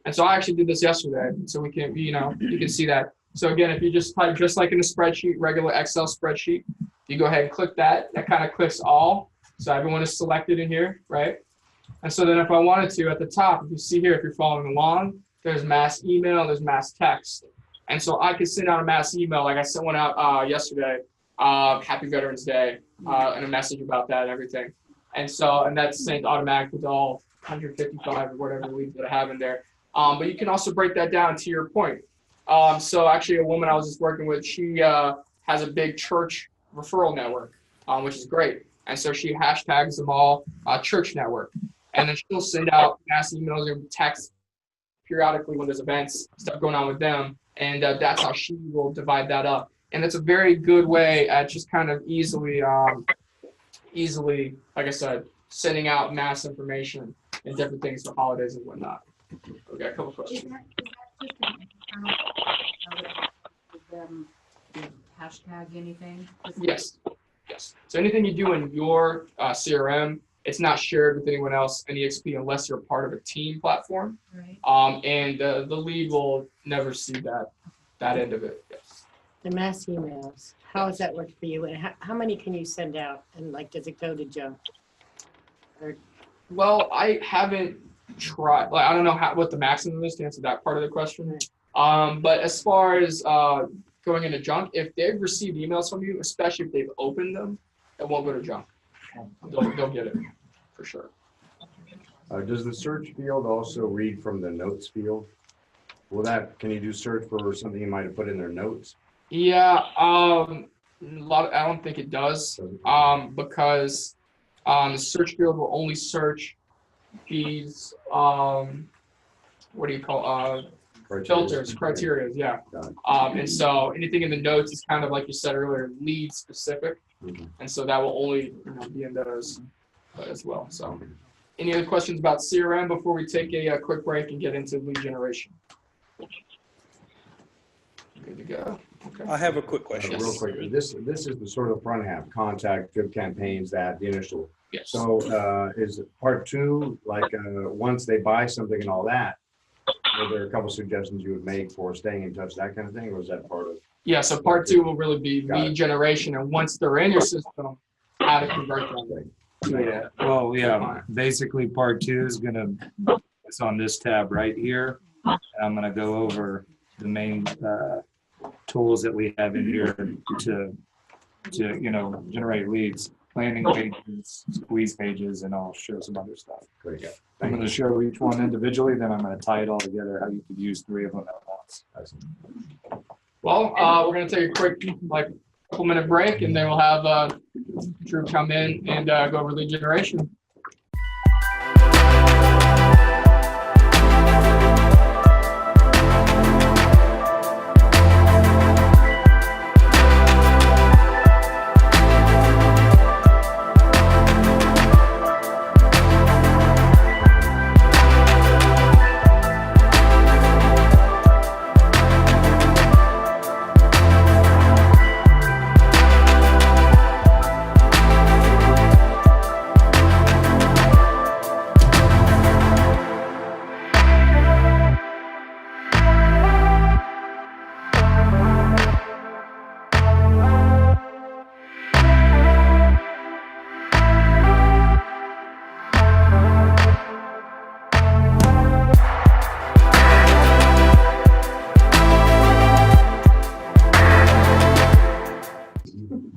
And so I actually did this yesterday, so we can, you can see that. So again, if you just type, just like in a spreadsheet, regular Excel spreadsheet, you go ahead and click that kind of clicks all. So everyone is selected in here, right? And so then if I wanted to, at the top, if you see here, if you're following along, there's mass email, there's mass text. And so I could send out a mass email, like I sent one out yesterday, Happy Veterans Day, and a message about that and everything. And that's sent automatically to all 155 or whatever leads that I have in there. But you can also break that down to your point. So actually a woman I was just working with, she has a big church referral network, which is great. And so she hashtags them all church network. And then she'll send out mass emails or texts periodically when there's events, stuff going on with them. And that's how she will divide that up. And it's a very good way at just kind of easily, like I said, sending out mass information and different things for holidays and whatnot. Okay, a couple questions. Is that just an internal with them hashtag anything? Yes. So anything you do in your CRM, it's not shared with anyone else in EXP unless you're part of a team platform. Right. And the lead will never see that end of it. Yes. The mass emails, how does that work for you? And how many can you send out? And does it go to junk? Well, I haven't tried. I don't know what the maximum is to answer that part of the question. But as far as going into junk, if they've received emails from you, especially if they've opened them, it won't go to junk. They'll get it for sure. Does the search field also read from the notes field? Can you do search for something you might have put in their notes? Yeah, I don't think it does, because the search field will only search these what do you call filters, criteria, yeah. Got it. And so anything in the notes is kind of like you said earlier, lead specific, and so that will only be in those as well. So, any other questions about CRM before we take a quick break and get into lead generation? Good to go. Okay. I have a quick question. Real quick, this is the sort of front half, contact, drip campaigns, the initial. Yes. So is part two, once they buy something and all that, are there a couple suggestions you would make for staying in touch, that kind of thing, or is that part of? Yeah, so part two will really be Got lead it. generation, and once they're in your system, how to convert them. Yeah, well, yeah, basically part two is it's on this tab right here. And I'm gonna go over the main tools that we have in here to generate leads, landing pages, squeeze pages, and I'll show some other stuff. Great. I'm gonna show each one individually, then I'm gonna tie it all together, how you could use 3 of them at once. Well, we're gonna take a quick, couple-minute break, and then we'll have Drew come in and go over lead generation.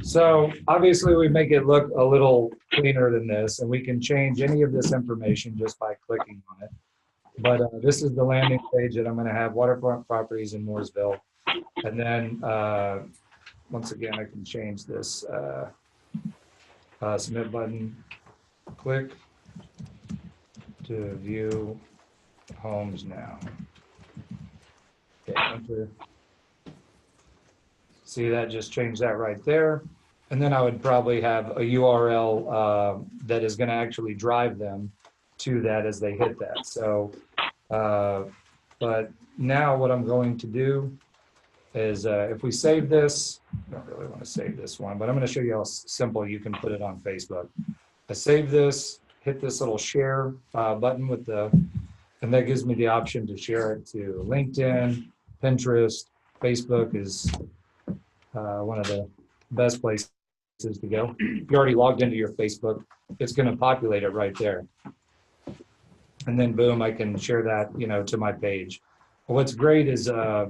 So obviously we make it look a little cleaner than this, and we can change any of this information just by clicking on it. But this is the landing page that I'm going to have, waterfront properties in Mooresville. And then once again, I can change this submit button, click to view homes now. Okay, enter. See, that just changed that right there. And then I would probably have a URL that is going to actually drive them to that as they hit that. So, but now what I'm going to do is if we save this, I don't really want to save this one, but I'm going to show you how simple you can put it on Facebook. I save this, hit this little share button with the, and that gives me the option to share it to LinkedIn, Pinterest. Facebook is one of the best places to go. If you're already logged into your Facebook, it's going to populate it right there. And then boom, I can share that, to my page. What's great is, no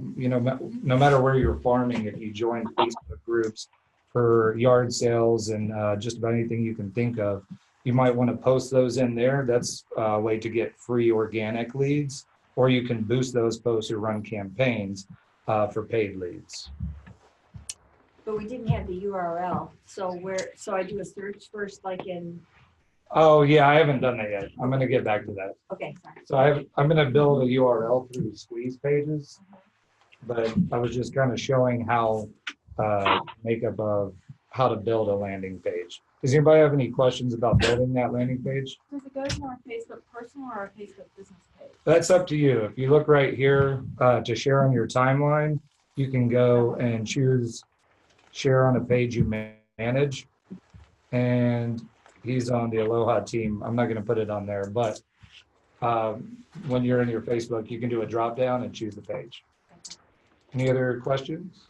matter where you're farming, if you join Facebook groups for yard sales and just about anything you can think of, you might want to post those in there. That's a way to get free organic leads, or you can boost those posts or run campaigns for paid leads. But we didn't have the URL, so I do a search first, like in, Oh yeah, I haven't done that yet. I'm going to get back to that. okay, sorry. So I'm going to build a URL through Squeeze Pages, but I was just kind of showing how makeup of how to build a landing page. Does anybody have any questions about building that landing page? Does it go to our Facebook personal or our Facebook business page? That's up to you. If you look right here to share on your timeline, you can go and choose share on a page you manage. And he's on the Aloha team. I'm not going to put it on there, but when you're in your Facebook, you can do a drop down and choose the page. Any other questions?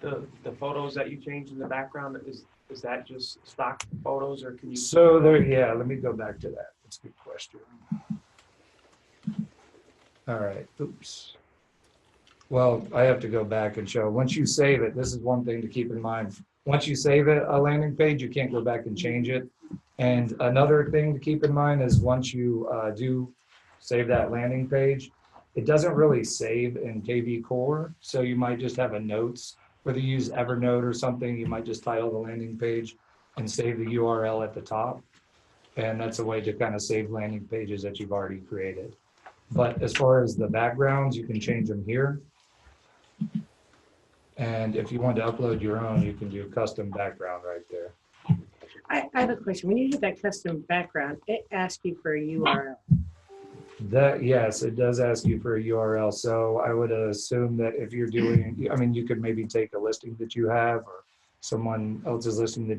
The photos that you changed in the background, is that just stock photos or can you? So there, yeah, let me go back to that. That's a good question. All right, oops. Well, I have to go back and show, once you save it, this is one thing to keep in mind. Once you save it, a landing page, you can't go back and change it. And another thing to keep in mind is once you do save that landing page, it doesn't really save in KV Core. So you might just have a notes, whether you use Evernote or something, you might just title the landing page and save the URL at the top. And that's a way to kind of save landing pages that you've already created. But as far as the backgrounds, you can change them here. And if you want to upload your own, you can do custom background right there. I have a question. When you do that custom background, it asks you for a URL. That, yes, it does ask you for a URL. So I would assume that if you're doing, I mean, you could maybe take a listing that you have or someone else's listing that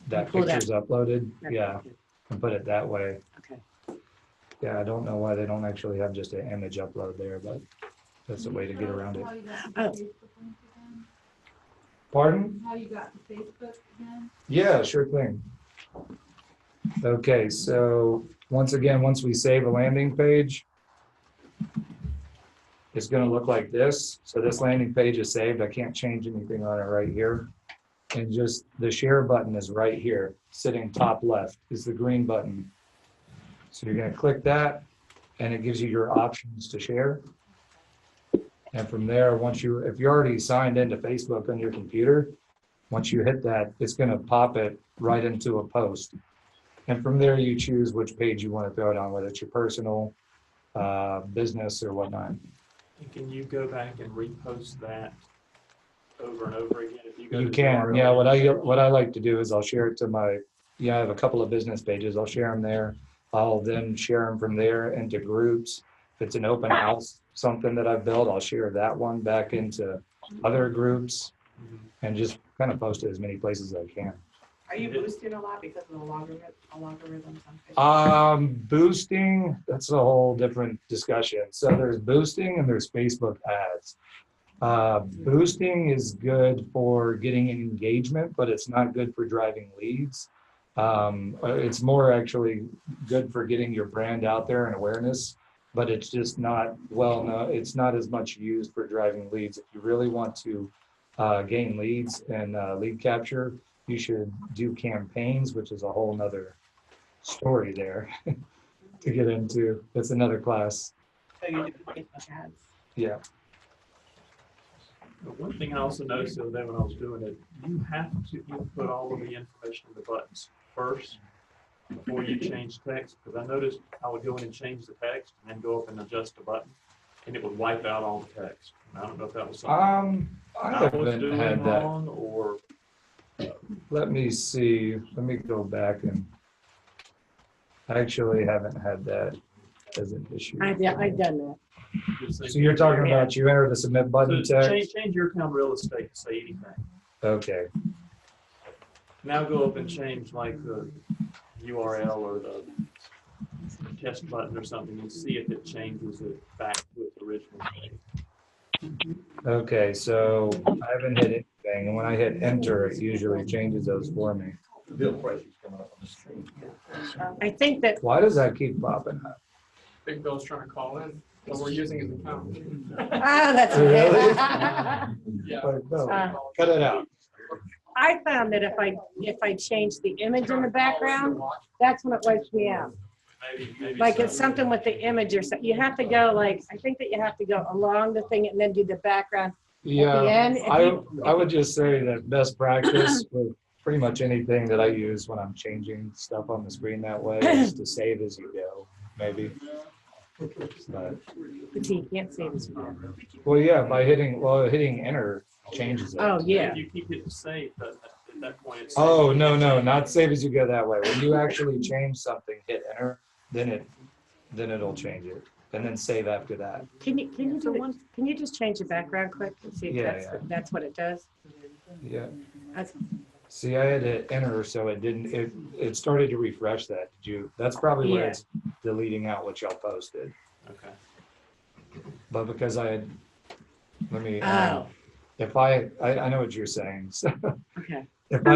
that Pull that. picture's uploaded. Okay. Yeah, and put it that way. Okay. Yeah, I don't know why they don't actually have just an image upload there, but that's a way to get around it. How you got Oh. the Facebook link again? Pardon? How you got the Facebook again? Yeah, sure thing. Okay, so once again, once we save a landing page, it's going to look like this. So this landing page is saved. I can't change anything on it right here. And just the share button is right here, sitting top left is the green button. So you're going to click that and it gives you your options to share. And from there, if you're already signed into Facebook on your computer, once you hit that, it's going to pop it right into a post. And from there, you choose which page you want to throw it on, whether it's your personal, business, or whatnot. And can you go back and repost that over and over again? If you go You to the can, URL? yeah. What I like to do is I'll share it to I have a couple of business pages. I'll share them there. I'll then share them from there into groups. If it's an open house, something that I've built, I'll share that one back into other groups and just kind of post it as many places as I can. Are you boosting a lot because of the algorithms on Facebook? Boosting, that's a whole different discussion. So there's boosting and there's Facebook ads. Boosting is good for getting engagement, but it's not good for driving leads. It's more actually good for getting your brand out there and awareness, but it's just not it's not as much used for driving leads. If you really want to gain leads and lead capture, you should do campaigns, which is a whole nother story there to get into. It's another class. So you do Facebook ads. Yeah. But one thing I also noticed the other day when I was doing it, you have to input all of the information in the buttons first before you change text, because I noticed I would go in and change the text and then go up and adjust the button, and it would wipe out all the text. And I don't know if that was something I I was haven't doing had that. wrong, or Let me see. Let me go back and I actually haven't had that as an issue. I've done that. just say- So you're talking about you enter the submit button So text? change your town real estate to say anything. Okay. Now go up and change like the URL or the test button or something and see if it changes it back to its original state. Okay, so I haven't hit anything, and when I hit enter, it usually changes those for me. The bill price is coming up on the screen. I think that, Why does that keep popping up? Big Bill's trying to call in, but we're using his account. that's okay. Really? Yeah. Like, no, Uh, cut it out. I found that if I change the image in the background, that's when it wipes me out. Maybe Like so. it's something with the image or something. You have to go like, I think that you have to go along the thing and then do the background. Yeah, end, if I would just say that best practice with pretty much anything that I use when I'm changing stuff on the screen that way is to save as you go, maybe. But, But see, you can't save this. well, yeah, by hitting enter changes it. Oh, yeah. If you keep hitting save, but at that point it's. Oh, no, not save as you go that way. When you actually change something, hit enter, then it'll change it. And then save after that. Can you just change the background quick and see if Yeah, that's what it does? Yeah. That's- See, I had to hit enter, so it started to refresh that. That's probably where Yeah. it's deleting out what y'all posted. Okay. But because let me, Oh, if I know what you're saying. So okay. if I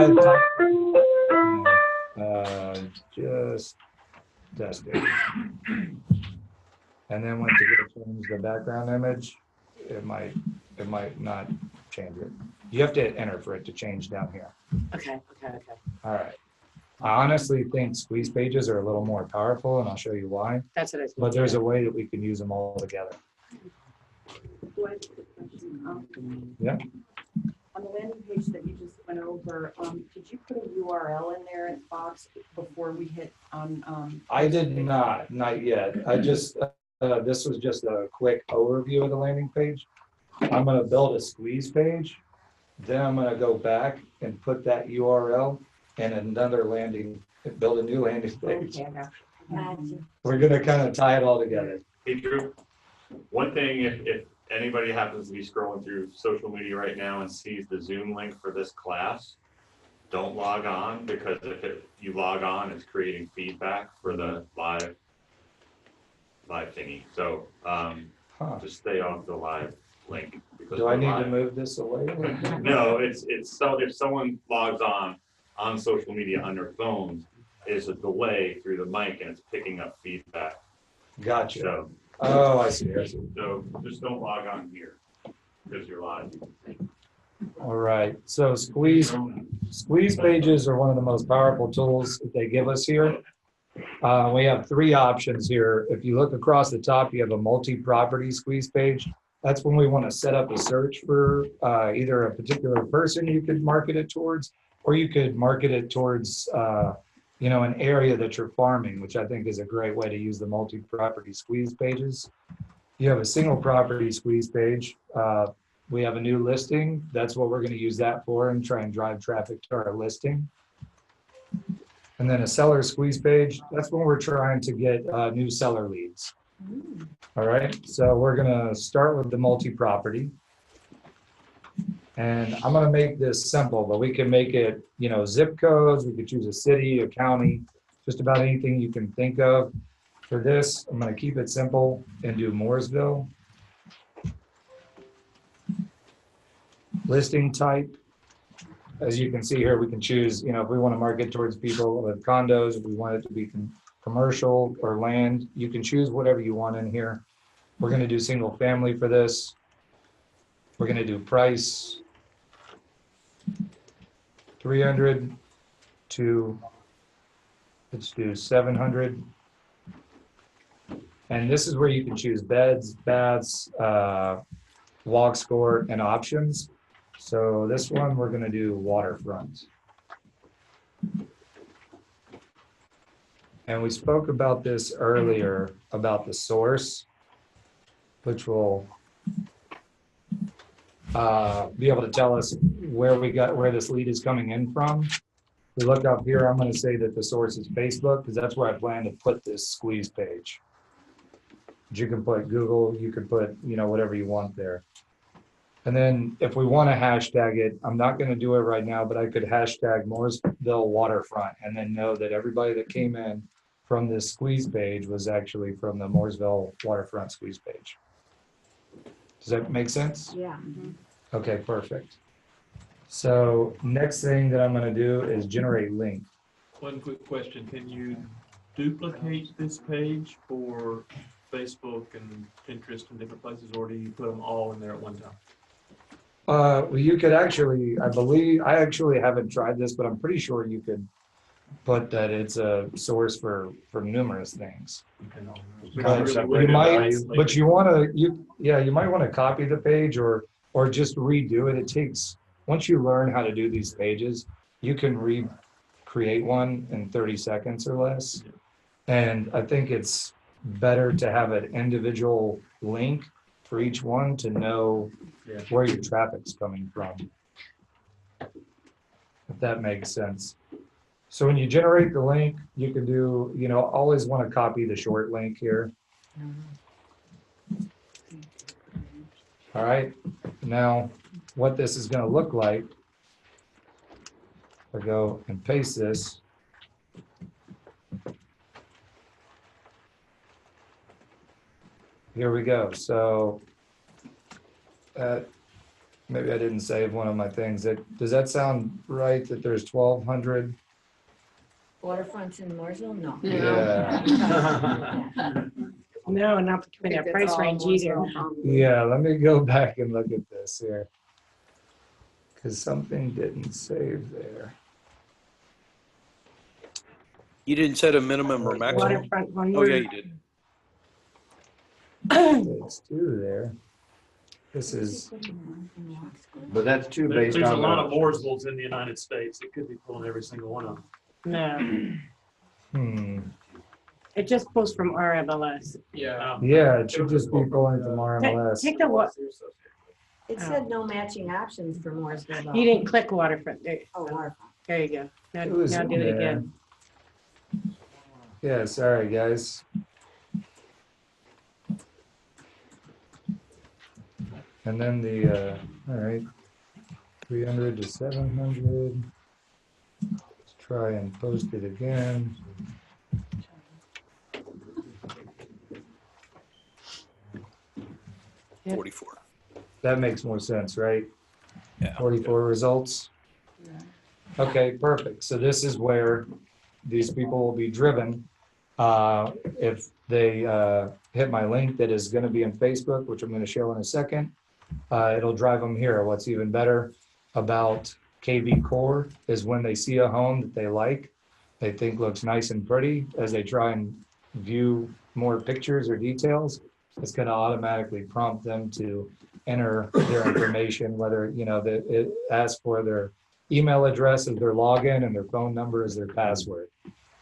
had just test it. And then went to go change the background image, it might not change it. You have to hit enter for it to change down here. Okay. All right. I honestly think squeeze pages are a little more powerful, and I'll show you why. That's what I was. But there's a way that we can use them all together. Yeah. On the landing page that you just went over, did you put a URL in there in the box before we hit on? I did not yet. I just, this was just a quick overview of the landing page. I'm gonna build a squeeze page. Then I'm gonna go back and put that URL in another build a new landing page. Gotcha. We're gonna kind of tie it all together. Hey Drew, one thing, if anybody happens to be scrolling through social media right now and sees the Zoom link for this class, don't log on, because if you log on, it's creating feedback for the live thingy. So just stay off the live link. because Do I we're need to live. move this away? No, it's so if someone logs on social media on their phones, there's a delay through the mic and it's picking up feedback. Gotcha. So Oh, I see. so just don't log on here because you're live. All right, so squeeze pages are one of the most powerful tools that they give us here. We have three options here. If you look across the top, you have a multi-property squeeze page. That's when we want to set up a search for either a particular person you could market it towards, or you could market it towards an area that you're farming, which I think is a great way to use the multi-property squeeze pages. You have a single property squeeze page. We have a new listing. That's what we're going to use that for and try and drive traffic to our listing. And then a seller squeeze page. That's when we're trying to get new seller leads. All right. So we're going to start with the multi-property. And I'm going to make this simple, but we can make it, zip codes. We could choose a city, a county, just about anything you can think of. For this, I'm going to keep it simple and do Mooresville. Listing type, as you can see here, we can choose, if we want to market towards people with condos, if we want it to be commercial or land, you can choose whatever you want in here. We're going to do single family for this. We're going to do price. 300 to, let's do 700. And this is where you can choose beds, baths, log score, and options. So this one, we're gonna do waterfront. And we spoke about this earlier, about the source, which will be able to tell us where this lead is coming in from. We look up here, I'm gonna say that the source is Facebook, because that's where I plan to put this squeeze page. You can put Google, you can put, whatever you want there. And then if we want to hashtag it, I'm not going to do it right now, but I could hashtag Mooresville waterfront and then know that everybody that came in from this squeeze page was actually from the Mooresville waterfront squeeze page. Does that make sense? Yeah. Okay, perfect. So next thing that I'm going to do is generate link. One quick question, can you duplicate this page for Facebook and Pinterest and different places, or do you put them all in there at one time? Well, you could actually, I actually haven't tried this, but I'm pretty sure you could put that it's a source for numerous things. But you might, but you might want to copy the page or just redo it. It takes, once you learn how to do these pages, you can recreate one in 30 seconds or less. And I think it's better to have an individual link for each one to know where your traffic's coming from, if that makes sense. So when you generate the link, you can do, always want to copy the short link here. All right, now what this is going to look like, I go and paste this. Here we go. So maybe I didn't save one of my things. Does that sound right that there's 1,200? Waterfronts in Mooresville? No. Yeah. No, not between that price range either. Yeah, let me go back and look at this here. Because something didn't save there. You didn't set a minimum or maximum? Waterfront one. Oh, yeah, you did. It's two there. This is, But that's two There's based a on lot of the, Mooresvilles in the United States. It could be pulling every single one of them. No, it just pulls from RMLS. Yeah. yeah, it should just be pulling from RMLS. Take the what? It said no matching options for Mooresville. though. You didn't click waterfront. There, Oh, waterfront. there you go. Now, It was now in do it there. again. Yeah, sorry, guys. And then the, all right, 300 to 700. Let's try and post it again. Yep. 44. That makes more sense, right? Yeah. 44 results. Okay, perfect. So this is where these people will be driven. If they hit my link that is going to be in Facebook, which I'm going to show in a second, it'll drive them here. What's even better about KV Core is when they see a home that they like, they think looks nice and pretty, as they try and view more pictures or details, it's going to automatically prompt them to enter their information, whether, it asks for their email address as their login and their phone number as their password.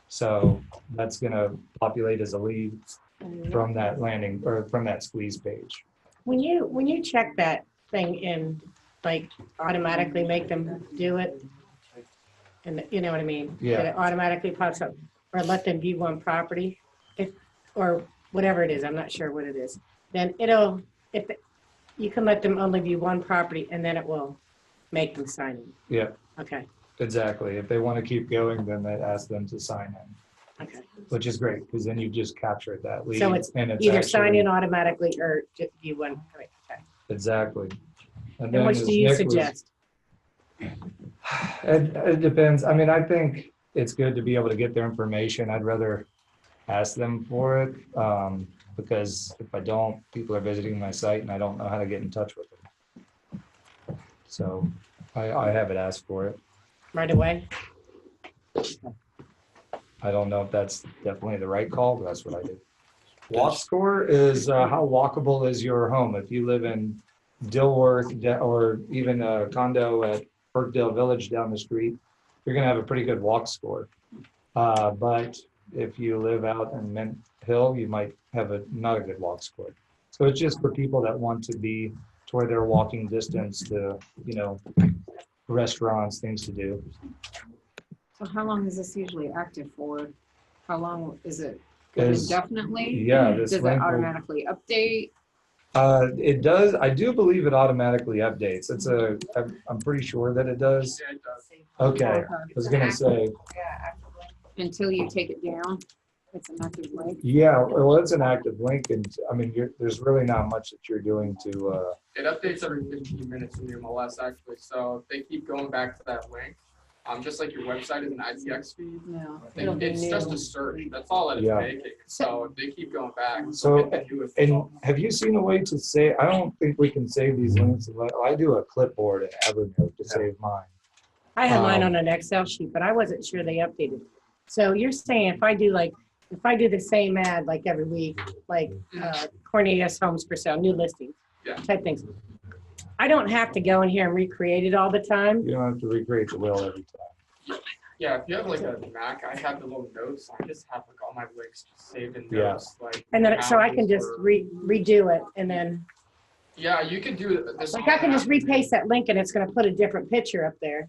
So that's going to populate as a lead from that landing or from that squeeze page. When you check that thing in, like automatically make them do it, and you know what I mean? Yeah. That it automatically pops up, or let them view one property, or whatever it is, I'm not sure what it is. Then you can let them only view one property and then it will make them sign in. Yeah, Okay, exactly. If they want to keep going, then they ask them to sign in, okay. which is great because then you've just captured that lead. So it's and either sign actually- in automatically or just view one. Okay. Exactly. And then which as do you Nick was- suggest? It depends. I mean, I think it's good to be able to get their information. I'd rather ask them for it because if I don't, people are visiting my site and I don't know how to get in touch with them. So I have it asked for it. right away? I don't know if that's definitely the right call, but that's what I did. Walk score is how walkable is your home? If you live in Dilworth or even a condo at Birkdale Village down the street, you're gonna have a pretty good walk score. But if you live out in Mint Hill, you might have not a good walk score. So it's just for people that want to be to where they're walking distance to, restaurants, things to do. So how long is this usually active for? How long is it? Good Is- indefinitely? Yeah, this Does it link will- automatically update? It does. I do believe it automatically updates. I'm pretty sure that it does. Yeah, it does. Okay, I was gonna say, Until you take it down? It's an active link? yeah, well, it's an active link and I mean, there's really not much that you're doing to, It updates every 15 minutes in the MLS actually, so they keep going back to that link. Just like your website is an IPX feed, No. it's just a search. That's all that it's Yeah. making. So they keep going back. So, Get the newest and result. have you seen a way to say, I don't think we can save these links. I do a clipboard in Evernote to save mine. I have mine on an Excel sheet, but I wasn't sure they updated. So you're saying if I do the same ad like every week, like Cornelius Homes for Sale, new listings, Yeah. type things. I don't have to go in here and recreate it all the time. You don't have to recreate the wheel every time. Yeah, if you have like a Mac, I have the little notes. I just have like all my links just saved in Yeah. notes. Like And then, so I can houses just or- redo it and then, Yeah, you can do this. like I can just repaste that link and it's gonna put a different picture up there.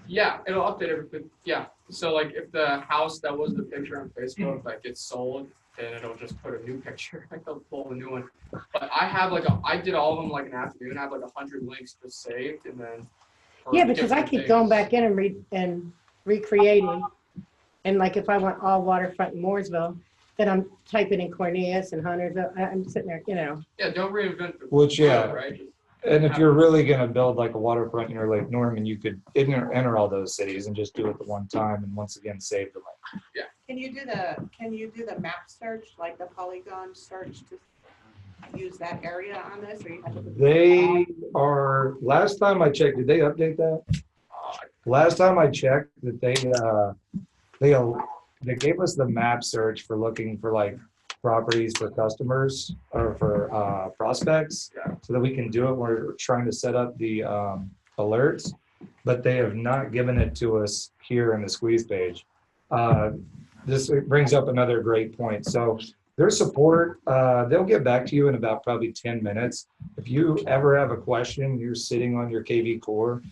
Yeah, it'll update everything. Yeah. So like if the house that was the picture on Facebook like gets sold, then it'll just put a new picture. Like they'll pull a new one. But I have I did all of them like an afternoon. I have like 100 links just saved and then. for Yeah, because I different keep going things. back in and recreating. And like if I want all waterfront in Mooresville, then I'm typing in Cornelius and Huntersville. I'm sitting there, Yeah, don't reinvent the Which, yeah. wheel, right? Just And if have you're it. really gonna build like a waterfront near Lake Norman, you could enter all those cities and just do it the one time and once again save the link. Can you do the map search, like the polygon search to use that area on this, or you have to? They are, last time I checked, did they update that? Last time I checked that they gave us the map search for looking for like properties for customers or for prospects so that we can do it. We're trying to set up the alerts, but they have not given it to us here in the squeeze page. This brings up another great point. So their support, they'll get back to you in about probably 10 minutes. If you ever have a question, you're sitting on your KV Core,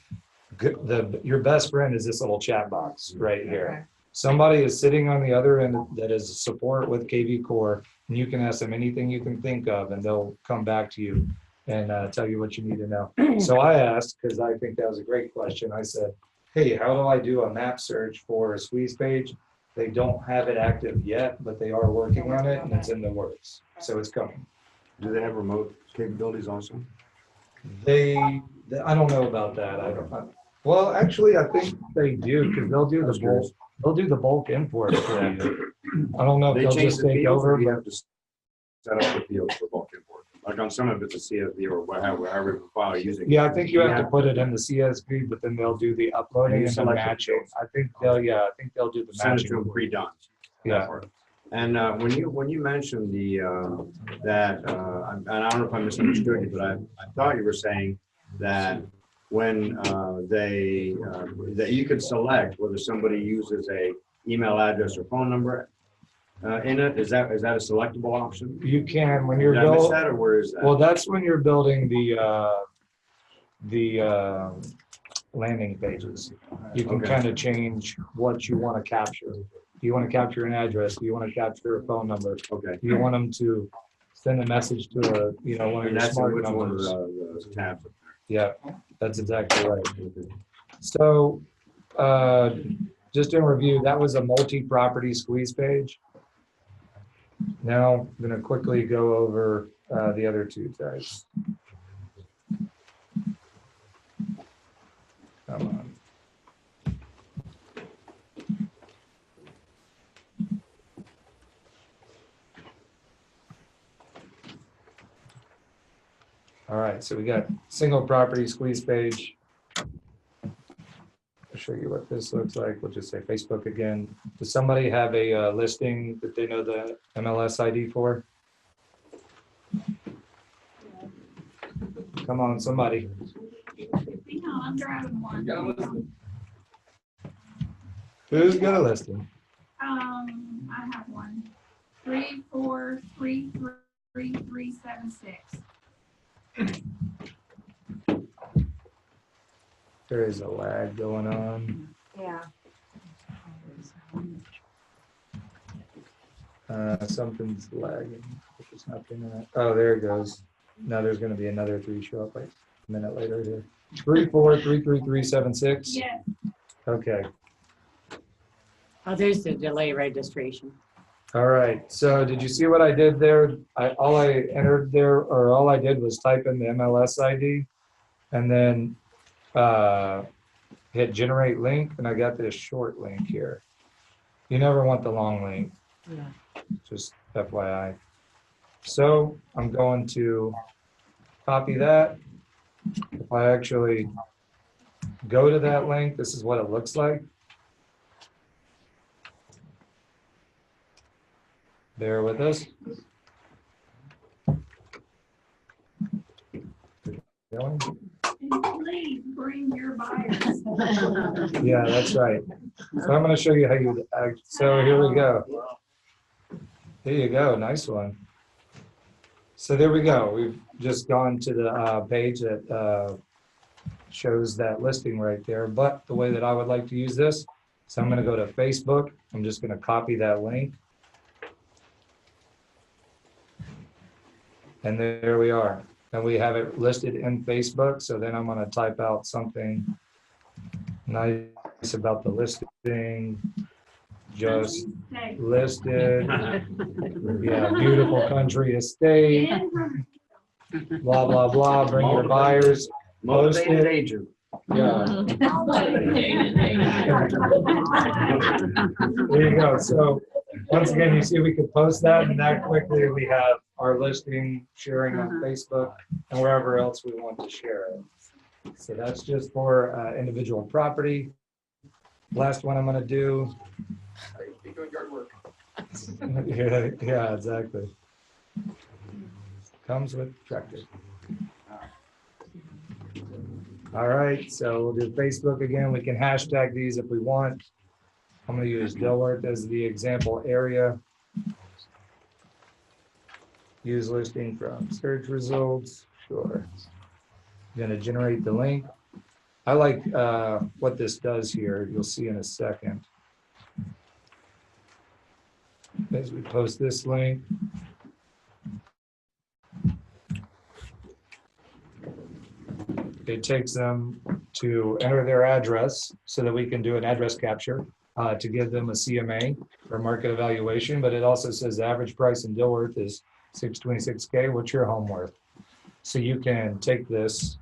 your best friend is this little chat box right here. Somebody is sitting on the other end that is support with KV Core, and you can ask them anything you can think of, and they'll come back to you and tell you what you need to know. So I asked, because I think that was a great question, I said, hey, how do I do a map search for a squeeze page? They don't have it active yet, but they are working on it, and it's in the works. So it's coming. Do they have remote capabilities also? I don't know about that. Well, actually, I think they do, because they'll do the bulk import for you. I don't know if They they'll change just the take fields, or over. you have to set up the fields for bulk import. Like on some of it's a CSV or however the file you're using. Yeah, I think you have to put it in the CSV, but then they'll do the uploading You and the select the matching. fields. I think they'll do the Send it to matching. them pre-done. Yeah. And when you mentioned that, and I don't know if I misunderstood you, but I thought you were saying that when that you could select whether somebody uses a email address or phone number in it. Is that a selectable option? You can, when you're Did I miss building, that, or where is that? well, that's when you're building the landing pages. You can Okay. kind of change what you want to capture. Do you want to capture an address? Do you want to capture a phone number? Okay. Do you want them to send a message to one of And your that's in smart which one of numbers? those tabs? Yeah, that's exactly right. So, just in review, that was a multi-property squeeze page. Now, I'm gonna quickly go over the other two types. Come on. All right, so we got single property squeeze page. I'll show you what this looks like. We'll just say Facebook again. Does somebody have a listing that they know the MLS ID for? Come on, somebody. I'm driving one. Got a listing. Who's got a listing? I have one. 34333376. There is a lag going on. Yeah. Something's lagging. It's not the internet. Oh, there it goes. Now there's going to be another 3 show up like a minute later here. 34333376. Yeah. Okay. Oh, there's the delay registration. All right. So did you see what I did there? All I entered there, or all I did was type in the MLS ID and then hit generate link, and I got this short link here. You never want the long link. Yeah. Just FYI. So I'm going to copy that. If I actually go to that link, this is what it looks like. Bear with us. Going? Please bring your buyers. Yeah, that's right. So I'm going to show you how you act. So here we go. There you go. Nice one. So there we go. We've just gone to the page that shows that listing right there. But the way that I would like to use this, so I'm going to go to Facebook. I'm just going to copy that link. And there we are. And we have it listed in Facebook. So then I'm going to type out something nice about the listing. Just listed. Yeah, beautiful country estate. Blah, blah, blah. Bring your buyers. Post Motivated it. agent. Yeah. There you go. So once again, you see we could post that, and that quickly we have our listing sharing on Facebook and wherever else we want to share it. So that's just for individual property. Last one I'm going to do. Be doing yard work. Yeah, exactly. Comes with tractor. All right, so we'll do Facebook again. We can hashtag these if we want. I'm going to use Dilworth as the example area. Use listing from search results. Sure. I'm going to generate the link. I like what this does here. You'll see in a second. As we post this link. It takes them to enter their address so that we can do an address capture to give them a CMA or market evaluation. But it also says the average price in Dilworth is $626K. What's your home worth? So you can take this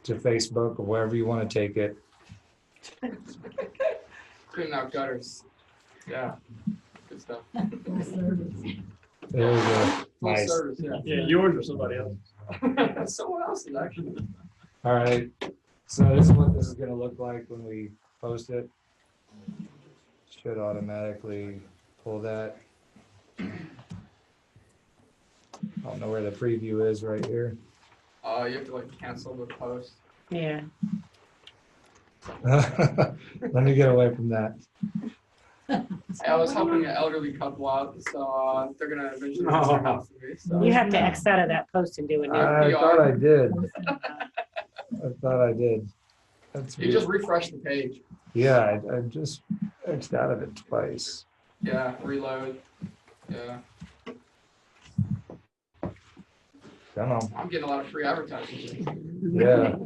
to Facebook or wherever you want to take it. Cleaning out gutters. Yeah. Good stuff. There we go. Full Nice. service, yeah. Yeah, yours or somebody else. Someone else's actually. All right. So this is what this is going to look like when we post it. Should automatically pull that. I don't know where the preview is right here. You have to like cancel the post. Yeah. Let me get away from that. I was helping an elderly couple out, so they're gonna eventually lose their house to me. So. You have to X out of that post and do a new. I thought I did. I thought I did. That's You just refresh the page. Yeah, I just X'd out of it twice. Yeah, reload. Yeah. Come on. I'm getting a lot of free advertising. Yeah.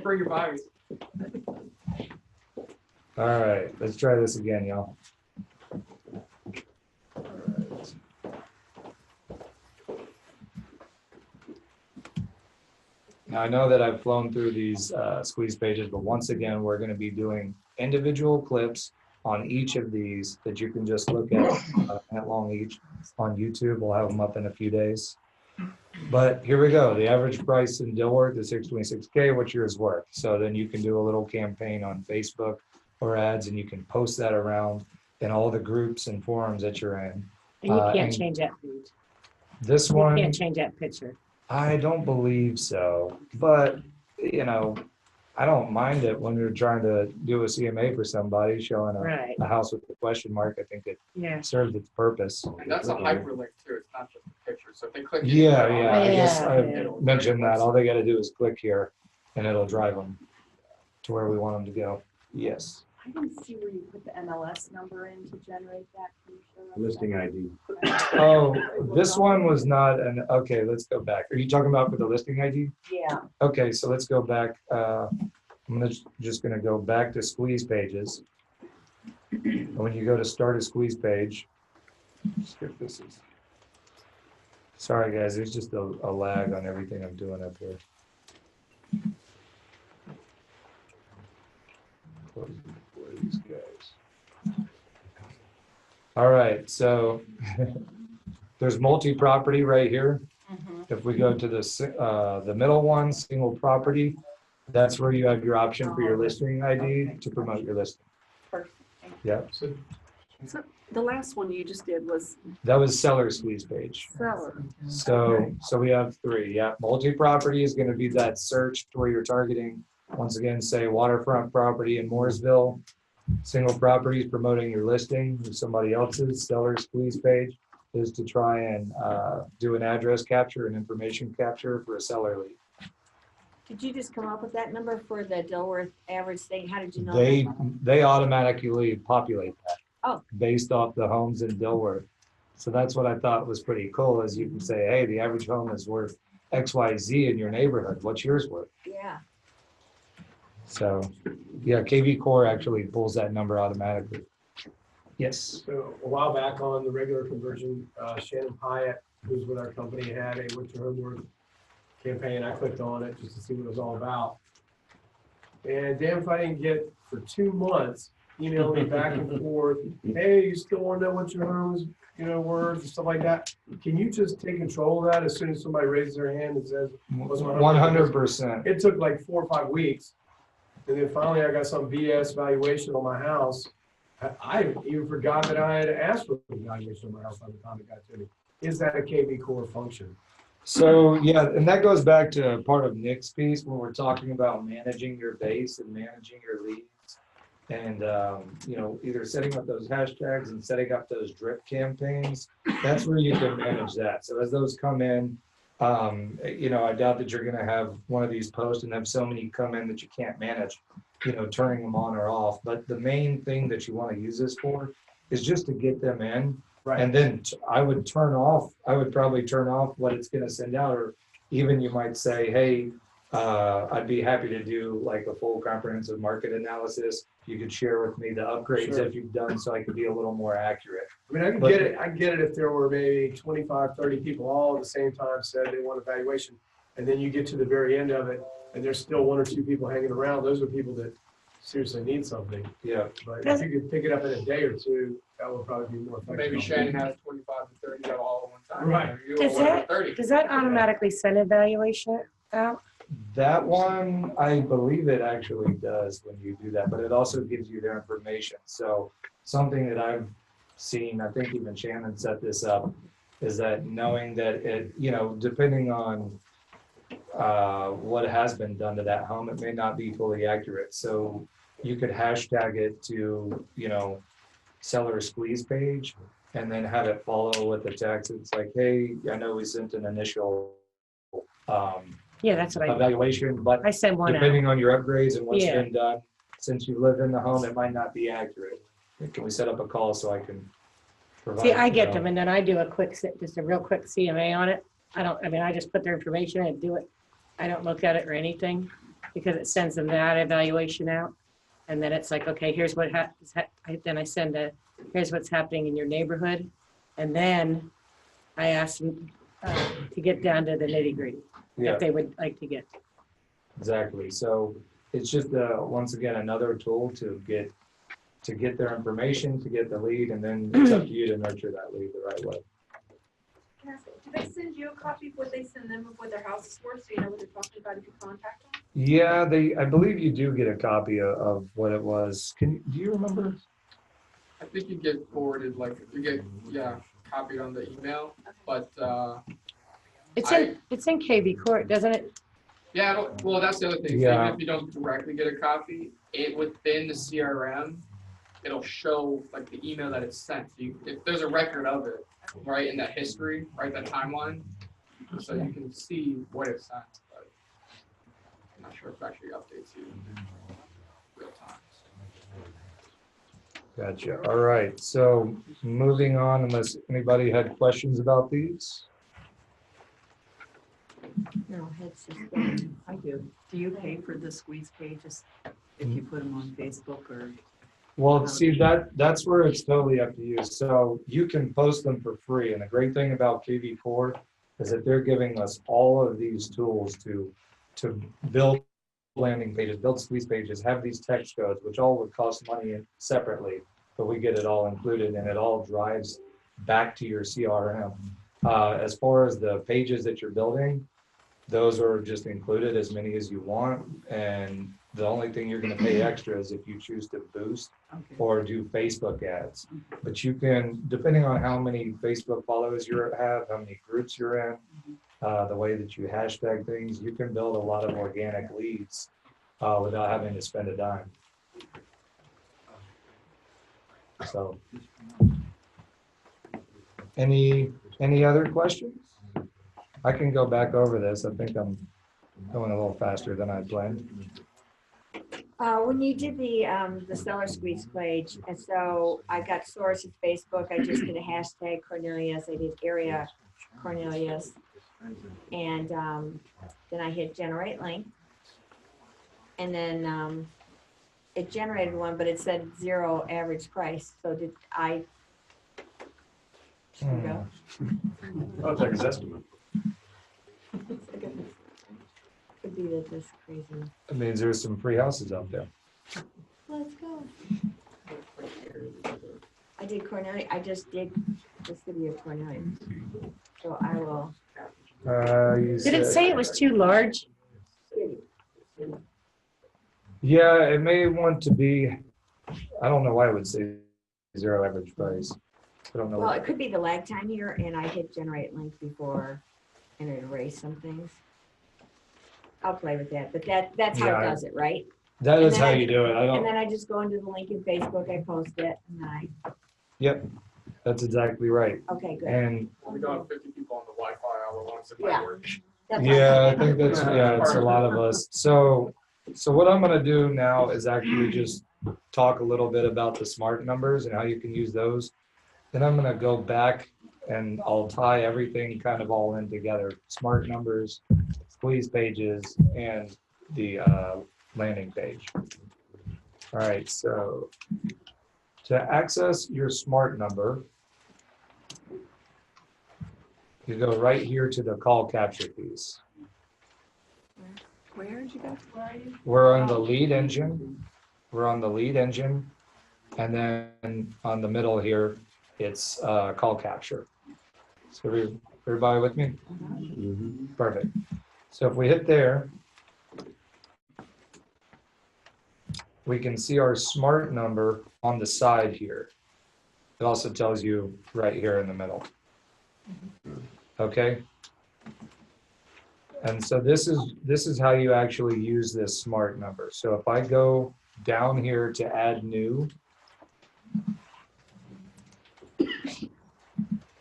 Bring your buyers. All right, let's try this again, y'all. All right. Now I know that I've flown through these squeeze pages, but once again, we're going to be doing individual clips on each of these that you can just look at a minute long each on YouTube. We'll have them up in a few days. But here we go. The average price in Dilworth is 626K. What's yours worth? So then you can do a little campaign on Facebook or ads, and you can post that around in all the groups and forums that you're in. And you can't and change that page. This You one, can't change that picture. I don't believe so, but you know, I don't mind it when you're trying to do a CMA for somebody showing Right. a house with a question mark. I think it Yeah. serves its purpose. And that's a hyperlink too. It's not just a picture. So if they click. Yeah, yeah, I guess Yeah. I mentioned that. All they gotta do is click here and it'll drive them to where we want them to go. Yes. I didn't see where you put the MLS number in to generate that. Can you show us that? Listing ID. Oh, this one was not an, okay, let's go back. Are you talking about for the listing ID? Yeah. Okay, so let's go back. Just gonna go back to squeeze pages. And when you go to start a squeeze page, skip this. Sorry, guys, there's just a lag on everything I'm doing up here. Close it before these guys. All right, so there's multi-property right here. If we go to the middle one, single property, that's where you have your option for your listing ID to promote your listing. Perfect. Yeah, So the last one you just did was that was seller squeeze page. seller. So we have three. Yeah, multi-property is going to be that search where you're targeting, once again, say waterfront property in Mooresville. Single properties promoting your listing with somebody else's. Seller squeeze page is to try and do an address capture and information capture for a seller lead. Did you just come up with that number for the Dilworth average thing? How did you know? They that? automatically populate that. Oh. Based off the homes in Dilworth. So that's what I thought was pretty cool, is you can say, hey, the average home is worth XYZ in your neighborhood. What's yours worth? Yeah. So, yeah, KV Core actually pulls that number automatically. Yes. So a while back on the regular conversion, Shannon Pyatt, who's with our company, had a What's Your Home Worth campaign. I clicked on it just to see what it was all about. And damn if I didn't get for 2 months, emailing me back and forth, hey, you still want to know what your home's worth and stuff like that. Can you just take control of that as soon as somebody raises their hand and says, what's my home worth? 100%. It took like 4 or 5 weeks. And then finally I got some BS valuation on my house. I even forgot that I had asked for the valuation on my house by the time it got to me. Is that a KV Core function? So, yeah, and that goes back to part of Nick's piece when we're talking about managing your base and managing your leads. And, either setting up those hashtags and setting up those drip campaigns, that's where you can manage that. So as those come in, I doubt that you're going to have one of these posts and have so many come in that you can't manage, turning them on or off. But the main thing that you want to use this for is just to get them in. Right. And then I would probably turn off what it's going to send out, or even you might say, hey, I'd be happy to do like a full comprehensive market analysis. You could share with me the upgrades Sure. that you've done so I could be a little more accurate. I mean, I can get it. I get it if there were maybe 25, 30 people all at the same time said they want evaluation. And then you get to the very end of it and there's still 1 or 2 people hanging around. Those are people that seriously need something. Yeah. But if you could pick it up in a day or two, that would probably be more effective. Maybe Shannon has 25 to 30 that all at one time. Right. You Does or that, 30. does that automatically send evaluation out? That one, I believe it actually does when you do that, but it also gives you their information. So something that I've seen, I think even Shannon set this up, is that knowing that it, depending on what has been done to that home, it may not be fully accurate. So you could hashtag it to, seller squeeze page and then have it follow with the text. It's like, hey, I know we sent an initial Yeah, that's what I, evaluation, but I send one out. depending on your upgrades and what's Yeah. been done, since you live in the home, it might not be accurate. Can we set up a call so I can provide? See, I get them and then I do just a real quick CMA on it. I just put their information and do it. I don't look at it or anything because it sends them that evaluation out. And then it's like, okay, here's what then I send here's what's happening in your neighborhood. And then I ask them to get down to the nitty gritty. Yeah. If they would like to get. Exactly. So it's just once again another tool to get their information, to get the lead, and then it's up to you to nurture that lead the right way. Can I ask, do they send you a copy of what they send them of what their house is worth, so you know what they're talking about if you contact them? Yeah, I believe you do get a copy of what it was. Do you remember? I think you get forwarded, like, you get, yeah, copied on the email, but, It's in KV Court, doesn't it? yeah, well, that's the other thing. Yeah. Even if you don't directly get a copy, within the CRM, it'll show like the email that it's sent. If there's a record of it, right, in that history, right, that timeline, so you can see what it's sent. But I'm not sure if it actually updates you in real time. Gotcha. All right. So moving on, unless anybody had questions about these. No, it's just, I do. Do you pay for the squeeze pages if you put them on Facebook or? Well, see, that's where it's totally up to you. So you can post them for free. And the great thing about KV4 is that they're giving us all of these tools to build landing pages, build squeeze pages, have these text codes, which all would cost money separately, but we get it all included and it all drives back to your CRM. As far as the pages that you're building, those are just included, as many as you want. And the only thing you're going to pay extra is if you choose to boost or do Facebook ads. But you can, depending on how many Facebook followers you have, how many groups you're in, the way that you hashtag things, you can build a lot of organic leads without having to spend a dime. So, any other questions? I can go back over this. I think I'm going a little faster than I planned. when you did the seller squeeze page, and so I got sources Facebook, I just did a hashtag Cornelius, I did area Cornelius. And then I hit generate link. And then it generated one, but it said 0 average price. So did I? Should we go? Oh, it's like his estimate. Could be that this crazy. It means there's some free houses out there. Let's go. I did Cornelius. I just did the city of Cornelius. So I will. Did it say it was too large? Yeah, it may want to be, I don't know why it would say 0 average price. I don't know. Well, it could be the lag time here, and I hit generate link before and it erased some things. I'll play with that, but that's how it does it, right? That is how you do it. And then I just go into the link in Facebook, I post it, and I. Yep, that's exactly right. Okay, good. And We got 50 people on the Wi-Fi all at once. It Yeah. might work. yeah, I think that's, it's a lot of us. So what I'm gonna do now is actually just talk a little bit about the smart numbers and how you can use those. Then I'm gonna go back and I'll tie everything kind of all in together. Smart numbers, squeeze pages, and the landing page. All right, so to access your smart number, you go right here to the call capture piece. Where did you go? Where are you? We're on the lead engine. We're on the lead engine. And then on the middle here, it's call capture. So everybody with me? Perfect. So if we hit there, we can see our smart number on the side here. It also tells you right here in the middle. Okay. And so this is how you actually use this smart number. So if I go down here to add new,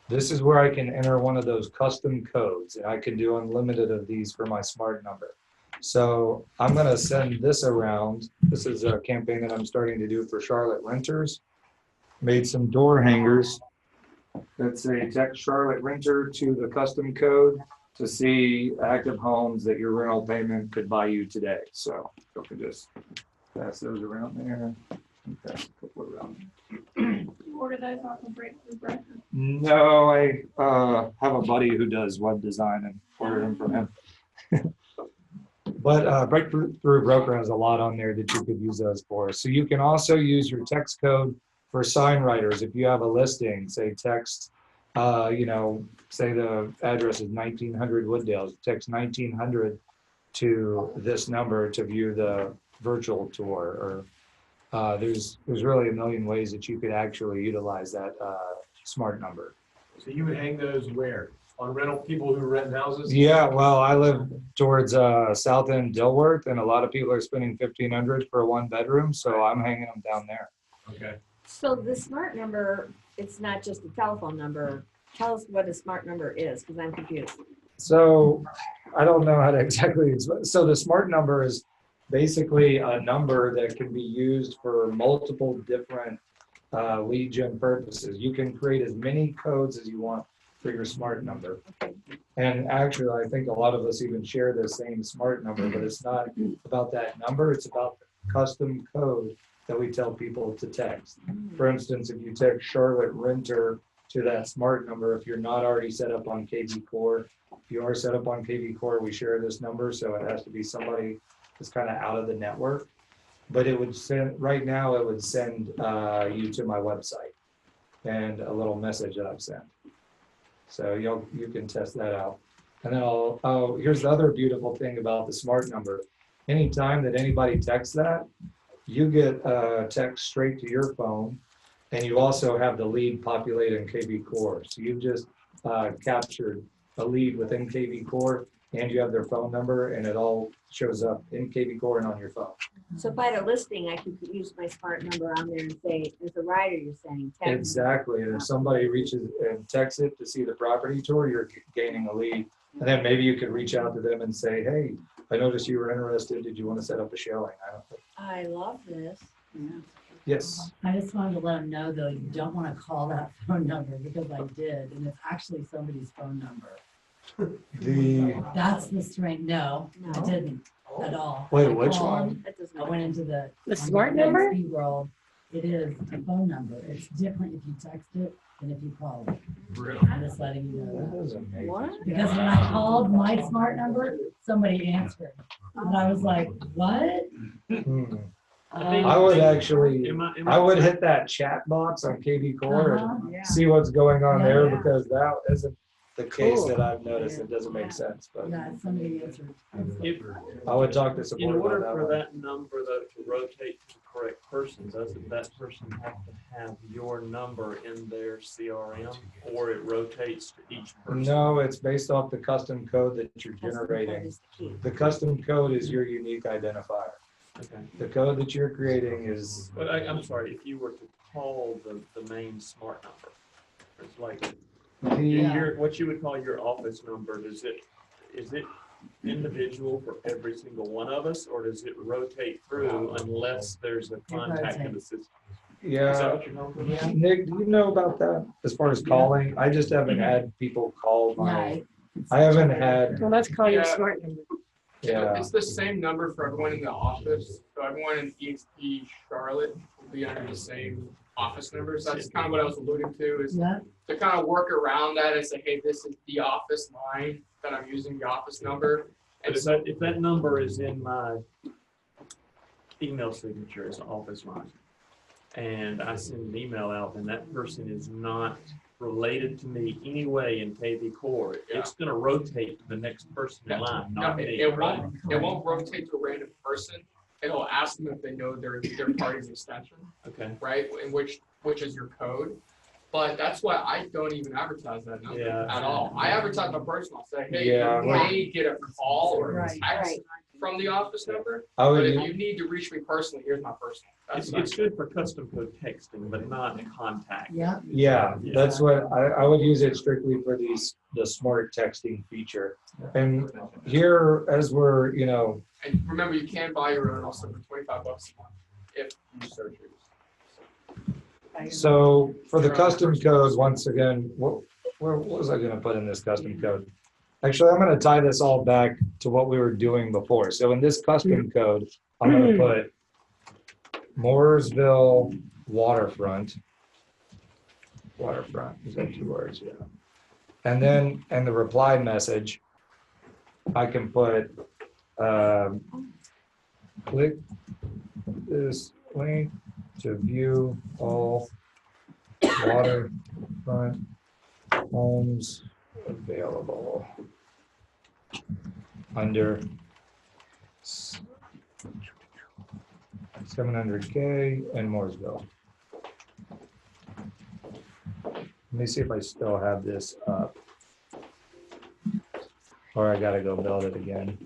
this is where I can enter one of those custom codes, and I can do unlimited of these for my smart number. So I'm gonna send this around. This is a campaign that I'm starting to do for Charlotte renters. Made some door hangers that say text Charlotte renter to the custom code to see active homes that your rental payment could buy you today. So you can just pass those around there. Pass a couple around. You order those off of Breakthrough Broker? No, I have a buddy who does web design and order them from him. But Breakthrough Broker has a lot on there that you could use those for. So you can also use your text code for sign writers. If you have a listing, say text you know, say the address is 1900 Wooddale, text 1900 to this number to view the virtual tour. Or there's really a million ways that you could actually utilize that smart number. So you would hang those where? On rental, people who rent houses? Yeah, well, I live towards South End Dilworth, and a lot of people are spending $1,500 for a 1-bedroom, so I'm hanging them down there. Okay. So the smart number, it's not just a telephone number. Tell us what a smart number is, because I'm confused. So I don't know how to exactly explain. So the smart number is basically a number that can be used for multiple different lead gen purposes. You can create as many codes as you want for your smart number. And actually, I think a lot of us even share the same smart number, but it's not about that number. It's about the custom code that we tell people to text. For instance, if you text Charlotte Renter to that smart number, if you're not already set up on KB Core, if you are set up on KB Core, we share this number, so it has to be somebody that's kind of out of the network. But it would send, right now, it would send you to my website and a little message that I've sent. So you can test that out. And then here's the other beautiful thing about the smart number. Anytime that anybody texts that, you get a text straight to your phone, and you also have the lead populated in KB Core. So you've just captured a lead within KB Core, and you have their phone number, and it all shows up in KB Core and on your phone. So if I had a listing, I could use my smart number on there and say, there's a rider, you're saying. text me. Exactly. And if somebody reaches and texts it to see the property tour, you're gaining a lead. And then maybe you could reach out to them and say, hey, I noticed you were interested. Did you want to set up a showing? I don't think. I love this. Yes. I just wanted to let them know, though, you don't want to call that phone number because I did, and it's actually somebody's phone number. That's the strange, no, I didn't at all. Wait, I which called, one? I went into the. The smart number? ISP world. It is a phone number. It's different if you text it than if you call it. I'm just letting you know that. What? Because when I called my smart number, somebody answered. And I was like, what? I would actually, I would hit that chat box on KB Core and see what's going on there, because that isn't the case that I've noticed. It doesn't make sense, but Yeah, somebody answered. I would talk to In support order about for that. that number though to rotate to the correct person, doesn't that person have to have your number in their CRM, or it rotates to each person? No, it's based off the custom code that you're generating. The custom code is your unique identifier. Okay. The code that you're creating is, But I'm sorry, if you were to call the main smart number, it's like, what you would call your office number, is it individual for every single one of us, or does it rotate through unless there's a contact in the system? Is that yeah. what you're talking Nick, do you know about that as far as calling? I just haven't had people call my, I haven't had, Well, let's call your Yeah. smart number. yeah. It's the same number for everyone in the office. So everyone in EXP Charlotte will be under the same office number. So that's kind of what I was alluding to, is Yeah. to kind of work around that and say, hey, this is the office line that I'm using, the office number. But if that number is in my email signature as an office line, and I send an email out, and that person is not related to me anyway in KB Core, it's gonna rotate to the next person in line, No, not me. it won't rotate to a random person. It'll ask them if they know their party's extension, Okay. right? And which is your code. But that's why I don't even advertise that number at all. I advertise my personal, say, hey, Yeah, you may get a call or a Right. text from the office number. I would But if use- you need to reach me personally, here's my personal. That's It's good for custom code texting, but not contact. Yeah. Yeah, that's what, I would use it strictly for the smart texting feature. And here, as we're, you know, And remember, you can buy your own also for $25 a month if you search it. so for the custom code, once again, what was I gonna put in this custom code? Actually, I'm gonna tie this all back to what we were doing before. So in this custom code, I'm gonna put Mooresville waterfront. Waterfront, is that 2 words? Yeah. And then, and the reply message, I can put, click this link to view all waterfront homes available under 700K in Mooresville. Let me see if I still have this up. Or I gotta go build it again.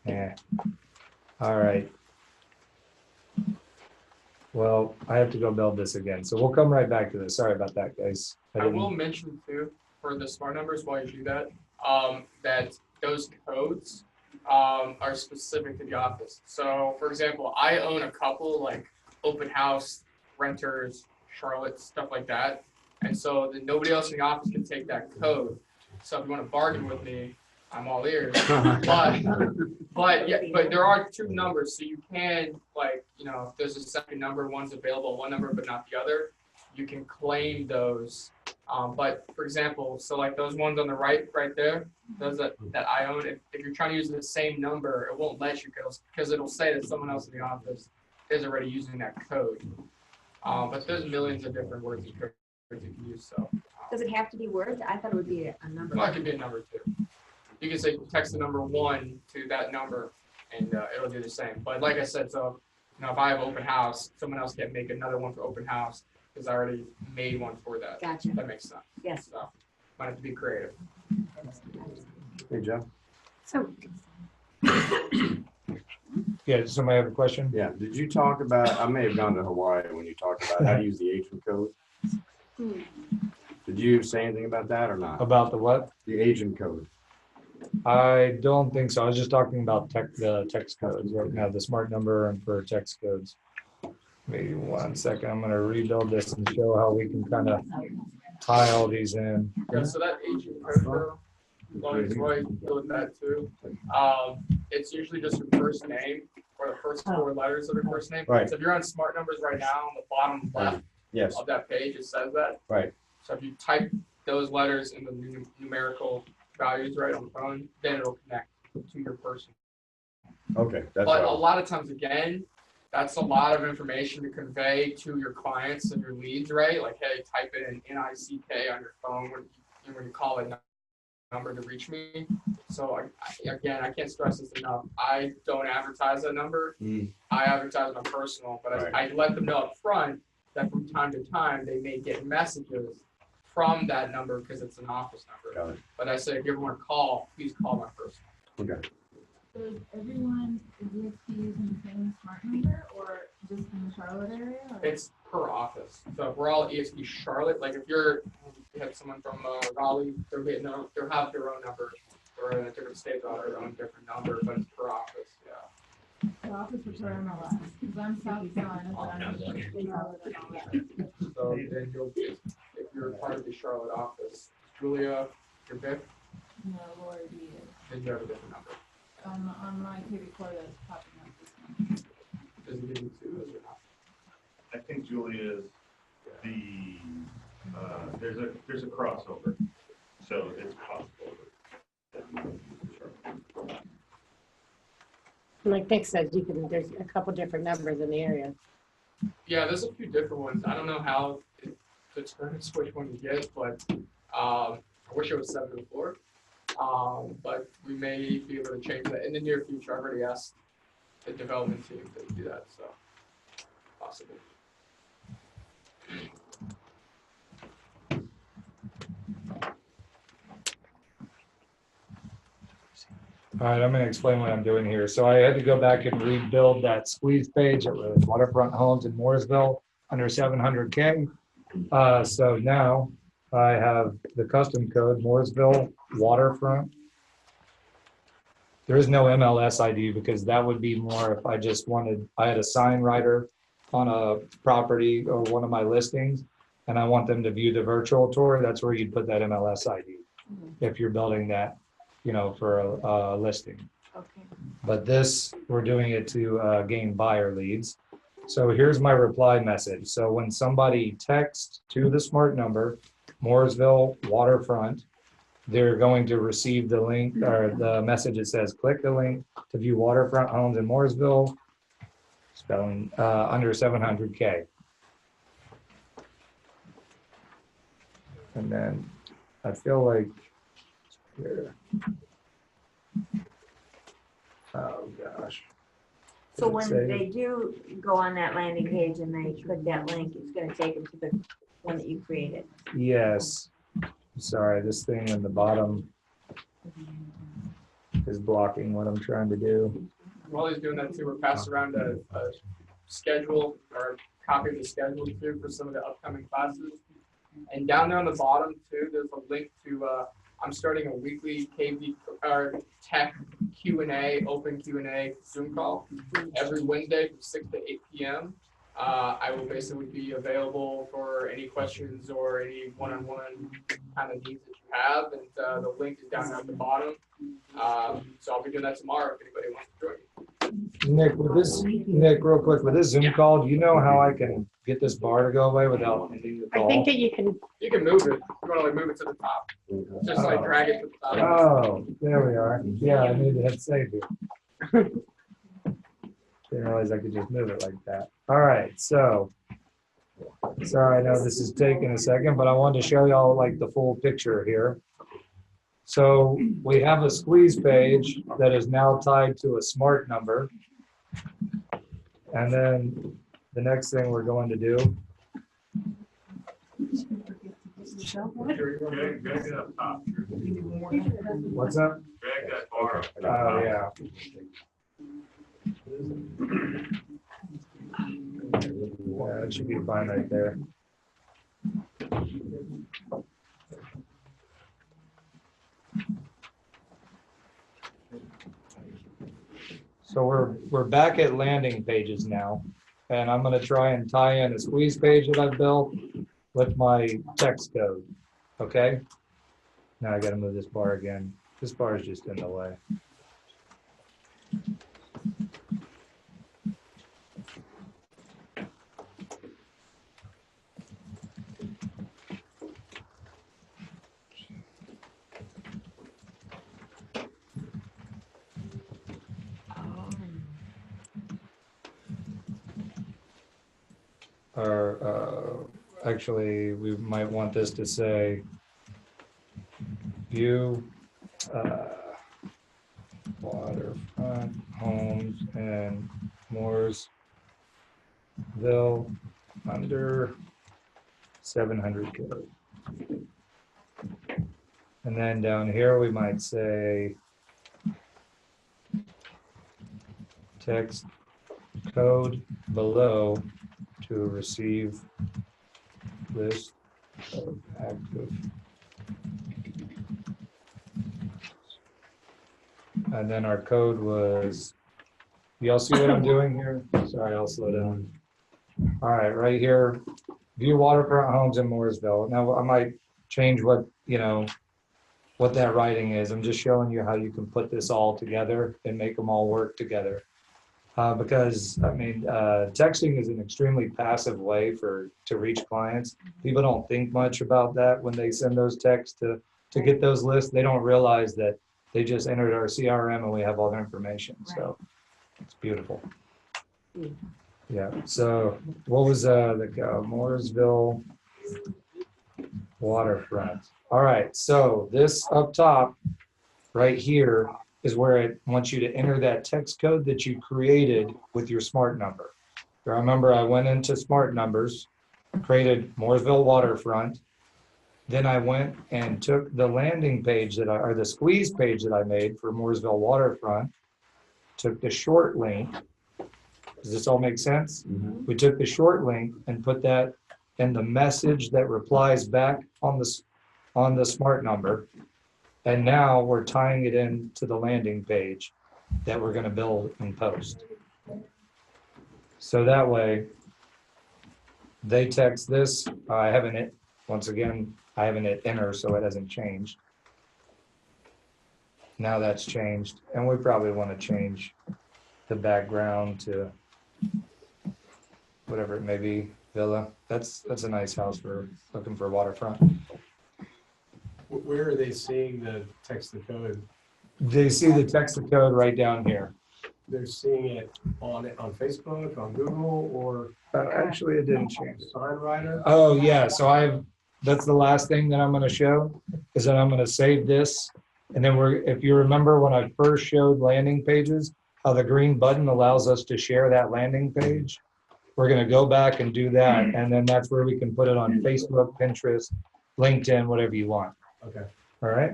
Yeah. All right. Well, I have to go build this again. So we'll come right back to this. Sorry about that, guys. I will mention too, for the smart numbers while you do that, that those codes are specific to the office. So for example, I own a couple like open house, renters, Charlotte, stuff like that. And so then nobody else in the office can take that code. So if you want to bargain with me, I'm all ears. But there are two numbers, so you can, like, you know, if there's a second number, one's available, one number but not the other, you can claim those. But for example, so like those ones on the right there, those that I own, if you're trying to use the same number, it won't let you because it'll say that someone else in the office is already using that code. But there's millions of different words and codes you can use. So Does it have to be words? I thought it would be a number. well, it could be a number too. You can say text the number 1 to that number, and it'll do the same. But like I said, so you know, if I have open house, someone else can make another one for open house because I already made one for that. Gotcha. That makes sense. Yes. So might have to be creative. Hey, Jeff? So, Yeah, does somebody have a question? Yeah, did you talk about, I may have gone to Hawaii when you talked about how to use the agent code. Did you say anything about that or not? About the what? The agent code. I don't think so. I was just talking about the text codes right now, the smart number and for text codes. Maybe 1 second. I'm gonna rebuild this and show how we can kind of tie all these in. Yeah, so that agent code, though, as long as Roy deal with that too. It's usually just your first name or the first 4 letters of your first name. Right. So if you're on smart numbers right now, on the bottom left Yes, of that page, it says that. right. So if you type those letters in the numerical values right on the phone, then it'll connect to your person. Okay, that's But a right. lot of times, again, that's a lot of information to convey to your clients and your leads, right? Like, hey, type in NICK on your phone when you call a number to reach me. So again, I can't stress this enough. I don't advertise that number. I advertise my personal, but Right. I let them know up front that from time to time they may get messages from that number because it's an office number. Got it. But I say, if you ever want to call, please call my personal. Okay. So is everyone, is EXP using the same smart number or just in the Charlotte area? Or? It's per office. So if we're all EXP Charlotte, like if you have someone from Raleigh, they'll have their own number, or in a different state, they'll have their own different number, but it's per office, yeah. The office is for MLS, because I'm South Carolina, but I'm Charlotte and all that. So then if you're part of the Charlotte office, Julia, your Vic, No, Lori B is. then you have a different number. On my TV core that's popping up this one. Does it give you 2 or not? I think Julia is the, there's a crossover, so it's possible. like Nick said, there's a couple different numbers in the area. Yeah, there's a few different ones. I don't know how to determine which one you get, but I wish it was 704. But we may be able to change that in the near future. I've already asked the development team to do that, so possible. All right, I'm gonna explain what I'm doing here. So I had to go back and rebuild that squeeze page. It was waterfront homes in Mooresville under 700K. So now I have the custom code, Mooresville waterfront. There is no MLS ID because that would be more if I just wanted, I had a sign writer on a property or one of my listings, and I want them to view the virtual tour. That's where you'd put that MLS ID if you're building that, you know, for a listing. Okay. But this, we're doing it to gain buyer leads. So here's my reply message. So when somebody texts to the smart number, Mooresville waterfront, they're going to receive the link or the message that says, click the link to view waterfront homes in Mooresville, spelling under 700K. And then I feel like here. Oh, gosh. So Did it when say- they do go on that landing page and they click that link, it's gonna take them to the one that you created. Yes. Sorry, this thing in the bottom is blocking what I'm trying to do. While he's doing that too, we're passing around a schedule or a copy of the schedule too for some of the upcoming classes. And down there on the bottom too, there's a link to, I'm starting a weekly KV or tech Q&A, open Q&A Zoom call every Wednesday from 6 to 8 p.m. I will basically be available for any questions or any one-on-one kind of needs that you have. And the link is down there at the bottom. So I'll be doing that tomorrow if anybody wants to join me. Nick, real quick, with this Zoom call, do you know how I can get this bar to go away without ending the I call? think that you can, You can move it. You want to like move it to the top. Just like drag it to the top. Oh, there we are. Yeah, I need to hit save here. Didn't realize I could just move it like that. All right, so, sorry, I know this is taking a second, but I wanted to show y'all like the full picture here. So we have a squeeze page that is now tied to a smart number. And then the next thing we're going to do. Drag that up top. What's up? Drag that bar up. Oh, yeah. Yeah, it should be fine right there. So we're back at landing pages now, and I'm gonna try and tie in a squeeze page that I've built with my text code, okay? Now I gotta move this bar again. This bar is just in the way. Or actually, we might want this to say view waterfront homes in Mooresville under 700 code. And then down here, we might say text code below to receive list of active. And then our code was, y'all see what I'm doing here? Sorry, I'll slow down. All right, right here, view waterfront homes in Mooresville. Now I might change what, what that writing is. I'm just showing you how you can put this all together and make them all work together. Because I mean, texting is an extremely passive way to reach clients. People don't think much about that when they send those texts to get those lists. They don't realize that they just entered our CRM and we have all their information. So it's beautiful. Yeah. So what was the Mooresville waterfront? All right. So this up top, right here, is where it wants you to enter that text code that you created with your smart number. I remember I went into smart numbers, created Mooresville waterfront. Then I went and took the landing page or the squeeze page that I made for Mooresville waterfront, took the short link. Does this all make sense? Mm-hmm. We took the short link and put that in the message that replies back on the smart number. And now we're tying it into the landing page that we're going to build and post. So that way, they text this. I haven't hit enter, so it hasn't changed. Now that's changed. And we probably want to change the background to whatever it may be, villa. That's a nice house for looking for waterfront. Where are they seeing the text to code? They see the text to code right down here. They're seeing it on Facebook, on Google, or Actually, it didn't change. SignWriter? Oh yeah, so that's the last thing that I'm gonna show, is that I'm gonna save this. And then if you remember when I first showed landing pages, how the green button allows us to share that landing page, we're gonna go back and do that, and then that's where we can put it on Facebook, Pinterest, LinkedIn, whatever you want. Okay. All right?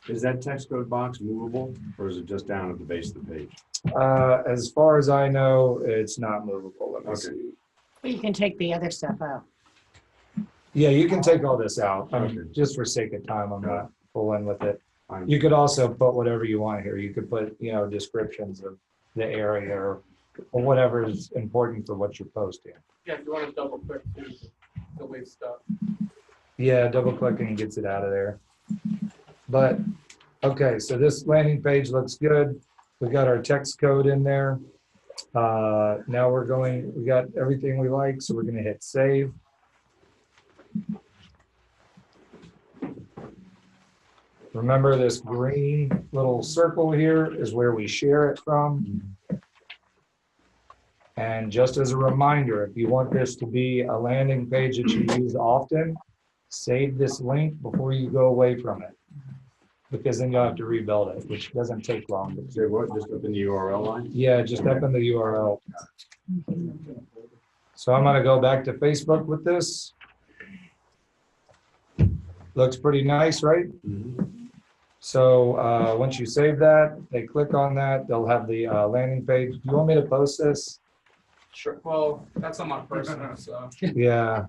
Is that text code box movable, or is it just down at the base of the page? As far as I know, it's not movable. Let me Okay. see. But you can take the other stuff out. Yeah, you can take all this out. Okay. Just for sake of time, I'm not fooling with it. Fine. You could also put whatever you want here. You could put, descriptions of the area or whatever is important for what you're posting. Yeah, if you want to double click to delete stuff. Yeah, double clicking gets it out of there. But, okay, so this landing page looks good. We got our text code in there. Now we got everything we like, so we're gonna hit save. Remember this green little circle here is where we share it from. And just as a reminder, if you want this to be a landing page that you use often, save this link before you go away from it. Because then you'll have to rebuild it, which doesn't take long. Say what, just up in the URL line? Yeah, just up in the URL. So I'm gonna go back to Facebook with this. Looks pretty nice, right? So once you save that, they click on that, they'll have the landing page. Do you want me to post this? Sure. Well, that's on my personal, so Yeah.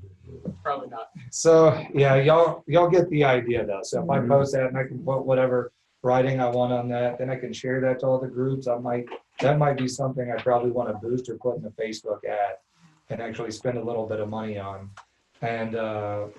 probably not. So yeah, y'all get the idea though. So if I post that and I can put whatever writing I want on that, then I can share that to all the groups. That might be something I probably want to boost or put in the Facebook ad and actually spend a little bit of money on. And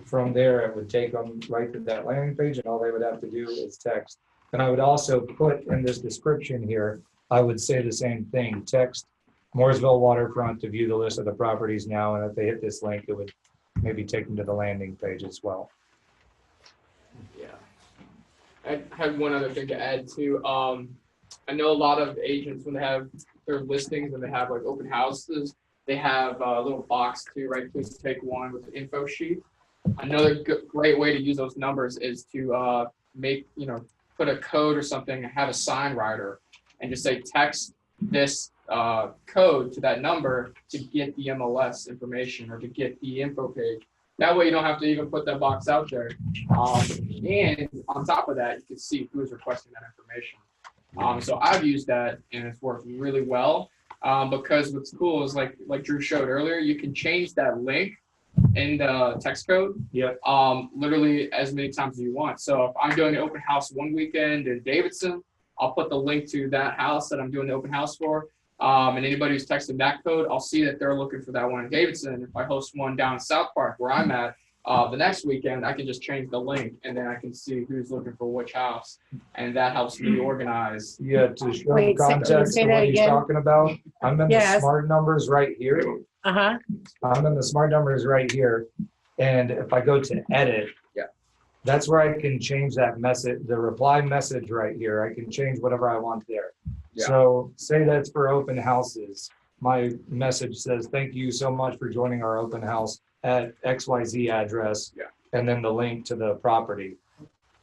from there, it would take them right to that landing page, and all they would have to do is text. And I would also put in this description here, I would say the same thing, text Mooresville Waterfront to view the list of the properties now. And if they hit this link, it would maybe take them to the landing page as well. Yeah. I had one other thing to add too. I know a lot of agents, when they have their listings and they have like open houses, they have a little box too, right? Please take one with the info sheet. Another great way to use those numbers is to put a code or something and have a sign writer and just say text this code to that number to get the MLS information or to get the info page. That way you don't have to even put that box out there. And on top of that, you can see who's requesting that information. So I've used that and it's worked really well. Because what's cool is like Drew showed earlier, you can change that link in the text code. Yep. Literally as many times as you want. So if I'm doing an open house one weekend in Davidson, I'll put the link to that house that I'm doing the open house for. And anybody who's texting that code, I'll see that they're looking for that one in Davidson. If I host one down in South Park where I'm at, the next weekend, I can just change the link and then I can see who's looking for which house. And that helps me organize. Yeah, to show Wait, context say of that what he's again? talking about, I'm in the Yes. smart numbers right here. Uh-huh. I'm in the smart numbers right here. And if I go to edit, that's where I can change that message, the reply message right here. I can change whatever I want there. Yeah. So say that's for open houses. My message says, thank you so much for joining our open house at XYZ address. Yeah. And then the link to the property.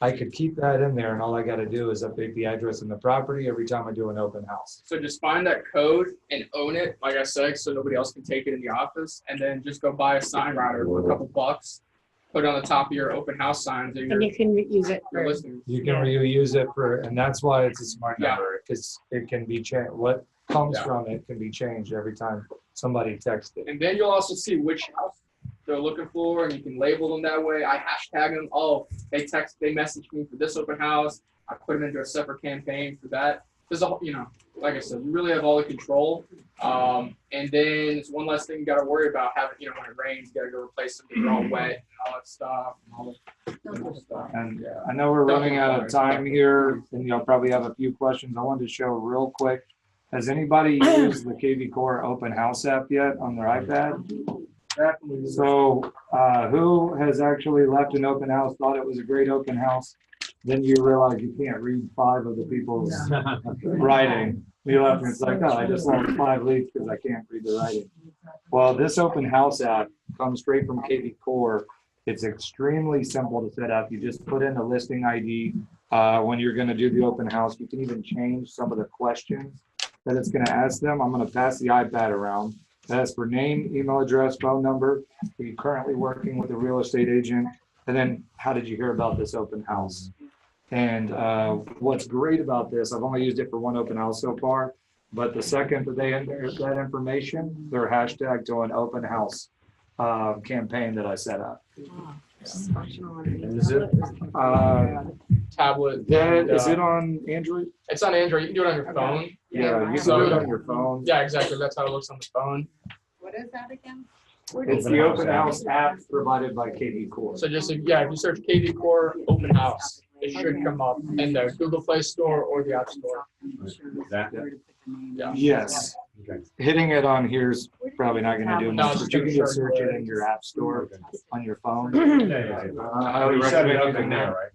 I could keep that in there and all I got to do is update the address and the property every time I do an open house. So just find that code and own it, like I said, so nobody else can take it in the office. And then just go buy a sign writer for a couple bucks. Put it on the top of your open house signs. Or And you can use it your for, listings. You can reuse it for, and that's why it's a smart Yeah. number, because it can be changed. What comes Yeah. from it can be changed every time somebody texts it. And then you'll also see which house they're looking for, and you can label them that way. I hashtag them. Oh, they messaged me for this open house. I put them into a separate campaign for that. There's a, like I said, you really have all the control. And then it's one less thing you got to worry about having, when it rains, you got to go replace them. They're all wet and all that stuff. And all that stuff. And I know we're running out of time here, and you'll probably have a few questions. I wanted to show real quick. Has anybody used the KV Core Open House app yet on their iPad? So who has actually left an open house, thought it was a great open house, then you realize you can't read 5 of the people's writing. You left and it's like, oh, I just lost 5 leads because I can't read the writing. Well, this open house app comes straight from KV Core, It's extremely simple to set up. You just put in the listing ID. When you're gonna do the open house, you can even change some of the questions that it's gonna ask them. I'm gonna pass the iPad around. As for name, email address, phone number, are you currently working with a real estate agent? And then how did you hear about this open house? And what's great about this, I've only used it for one open house so far, but the second that they enter that information, they're hashtag to an open house campaign that I set up. And is it, Tablet. That, and, is it on Android? It's on Android. You can do it on your phone. Yeah, you can So- do it on your phone. Yeah, exactly. That's how it looks on the phone. What is that again? It's the open house app provided by KV Core. So just, if you search KV Core Open House, it should come up in the Google Play Store or the App Store. Yeah. Yes. Hitting it on here is probably not gonna do No, much, it's but you can just just gonna search search it in your app store on your phone. Oh, you set it up in there, right?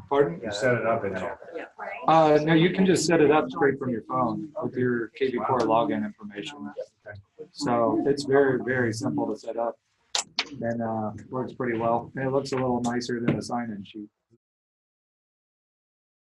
Pardon? You set it up in there. No, you can just set it up straight from your phone with your KV Core login information. So it's very, very simple to set up and works pretty well. And it looks a little nicer than a sign-in sheet.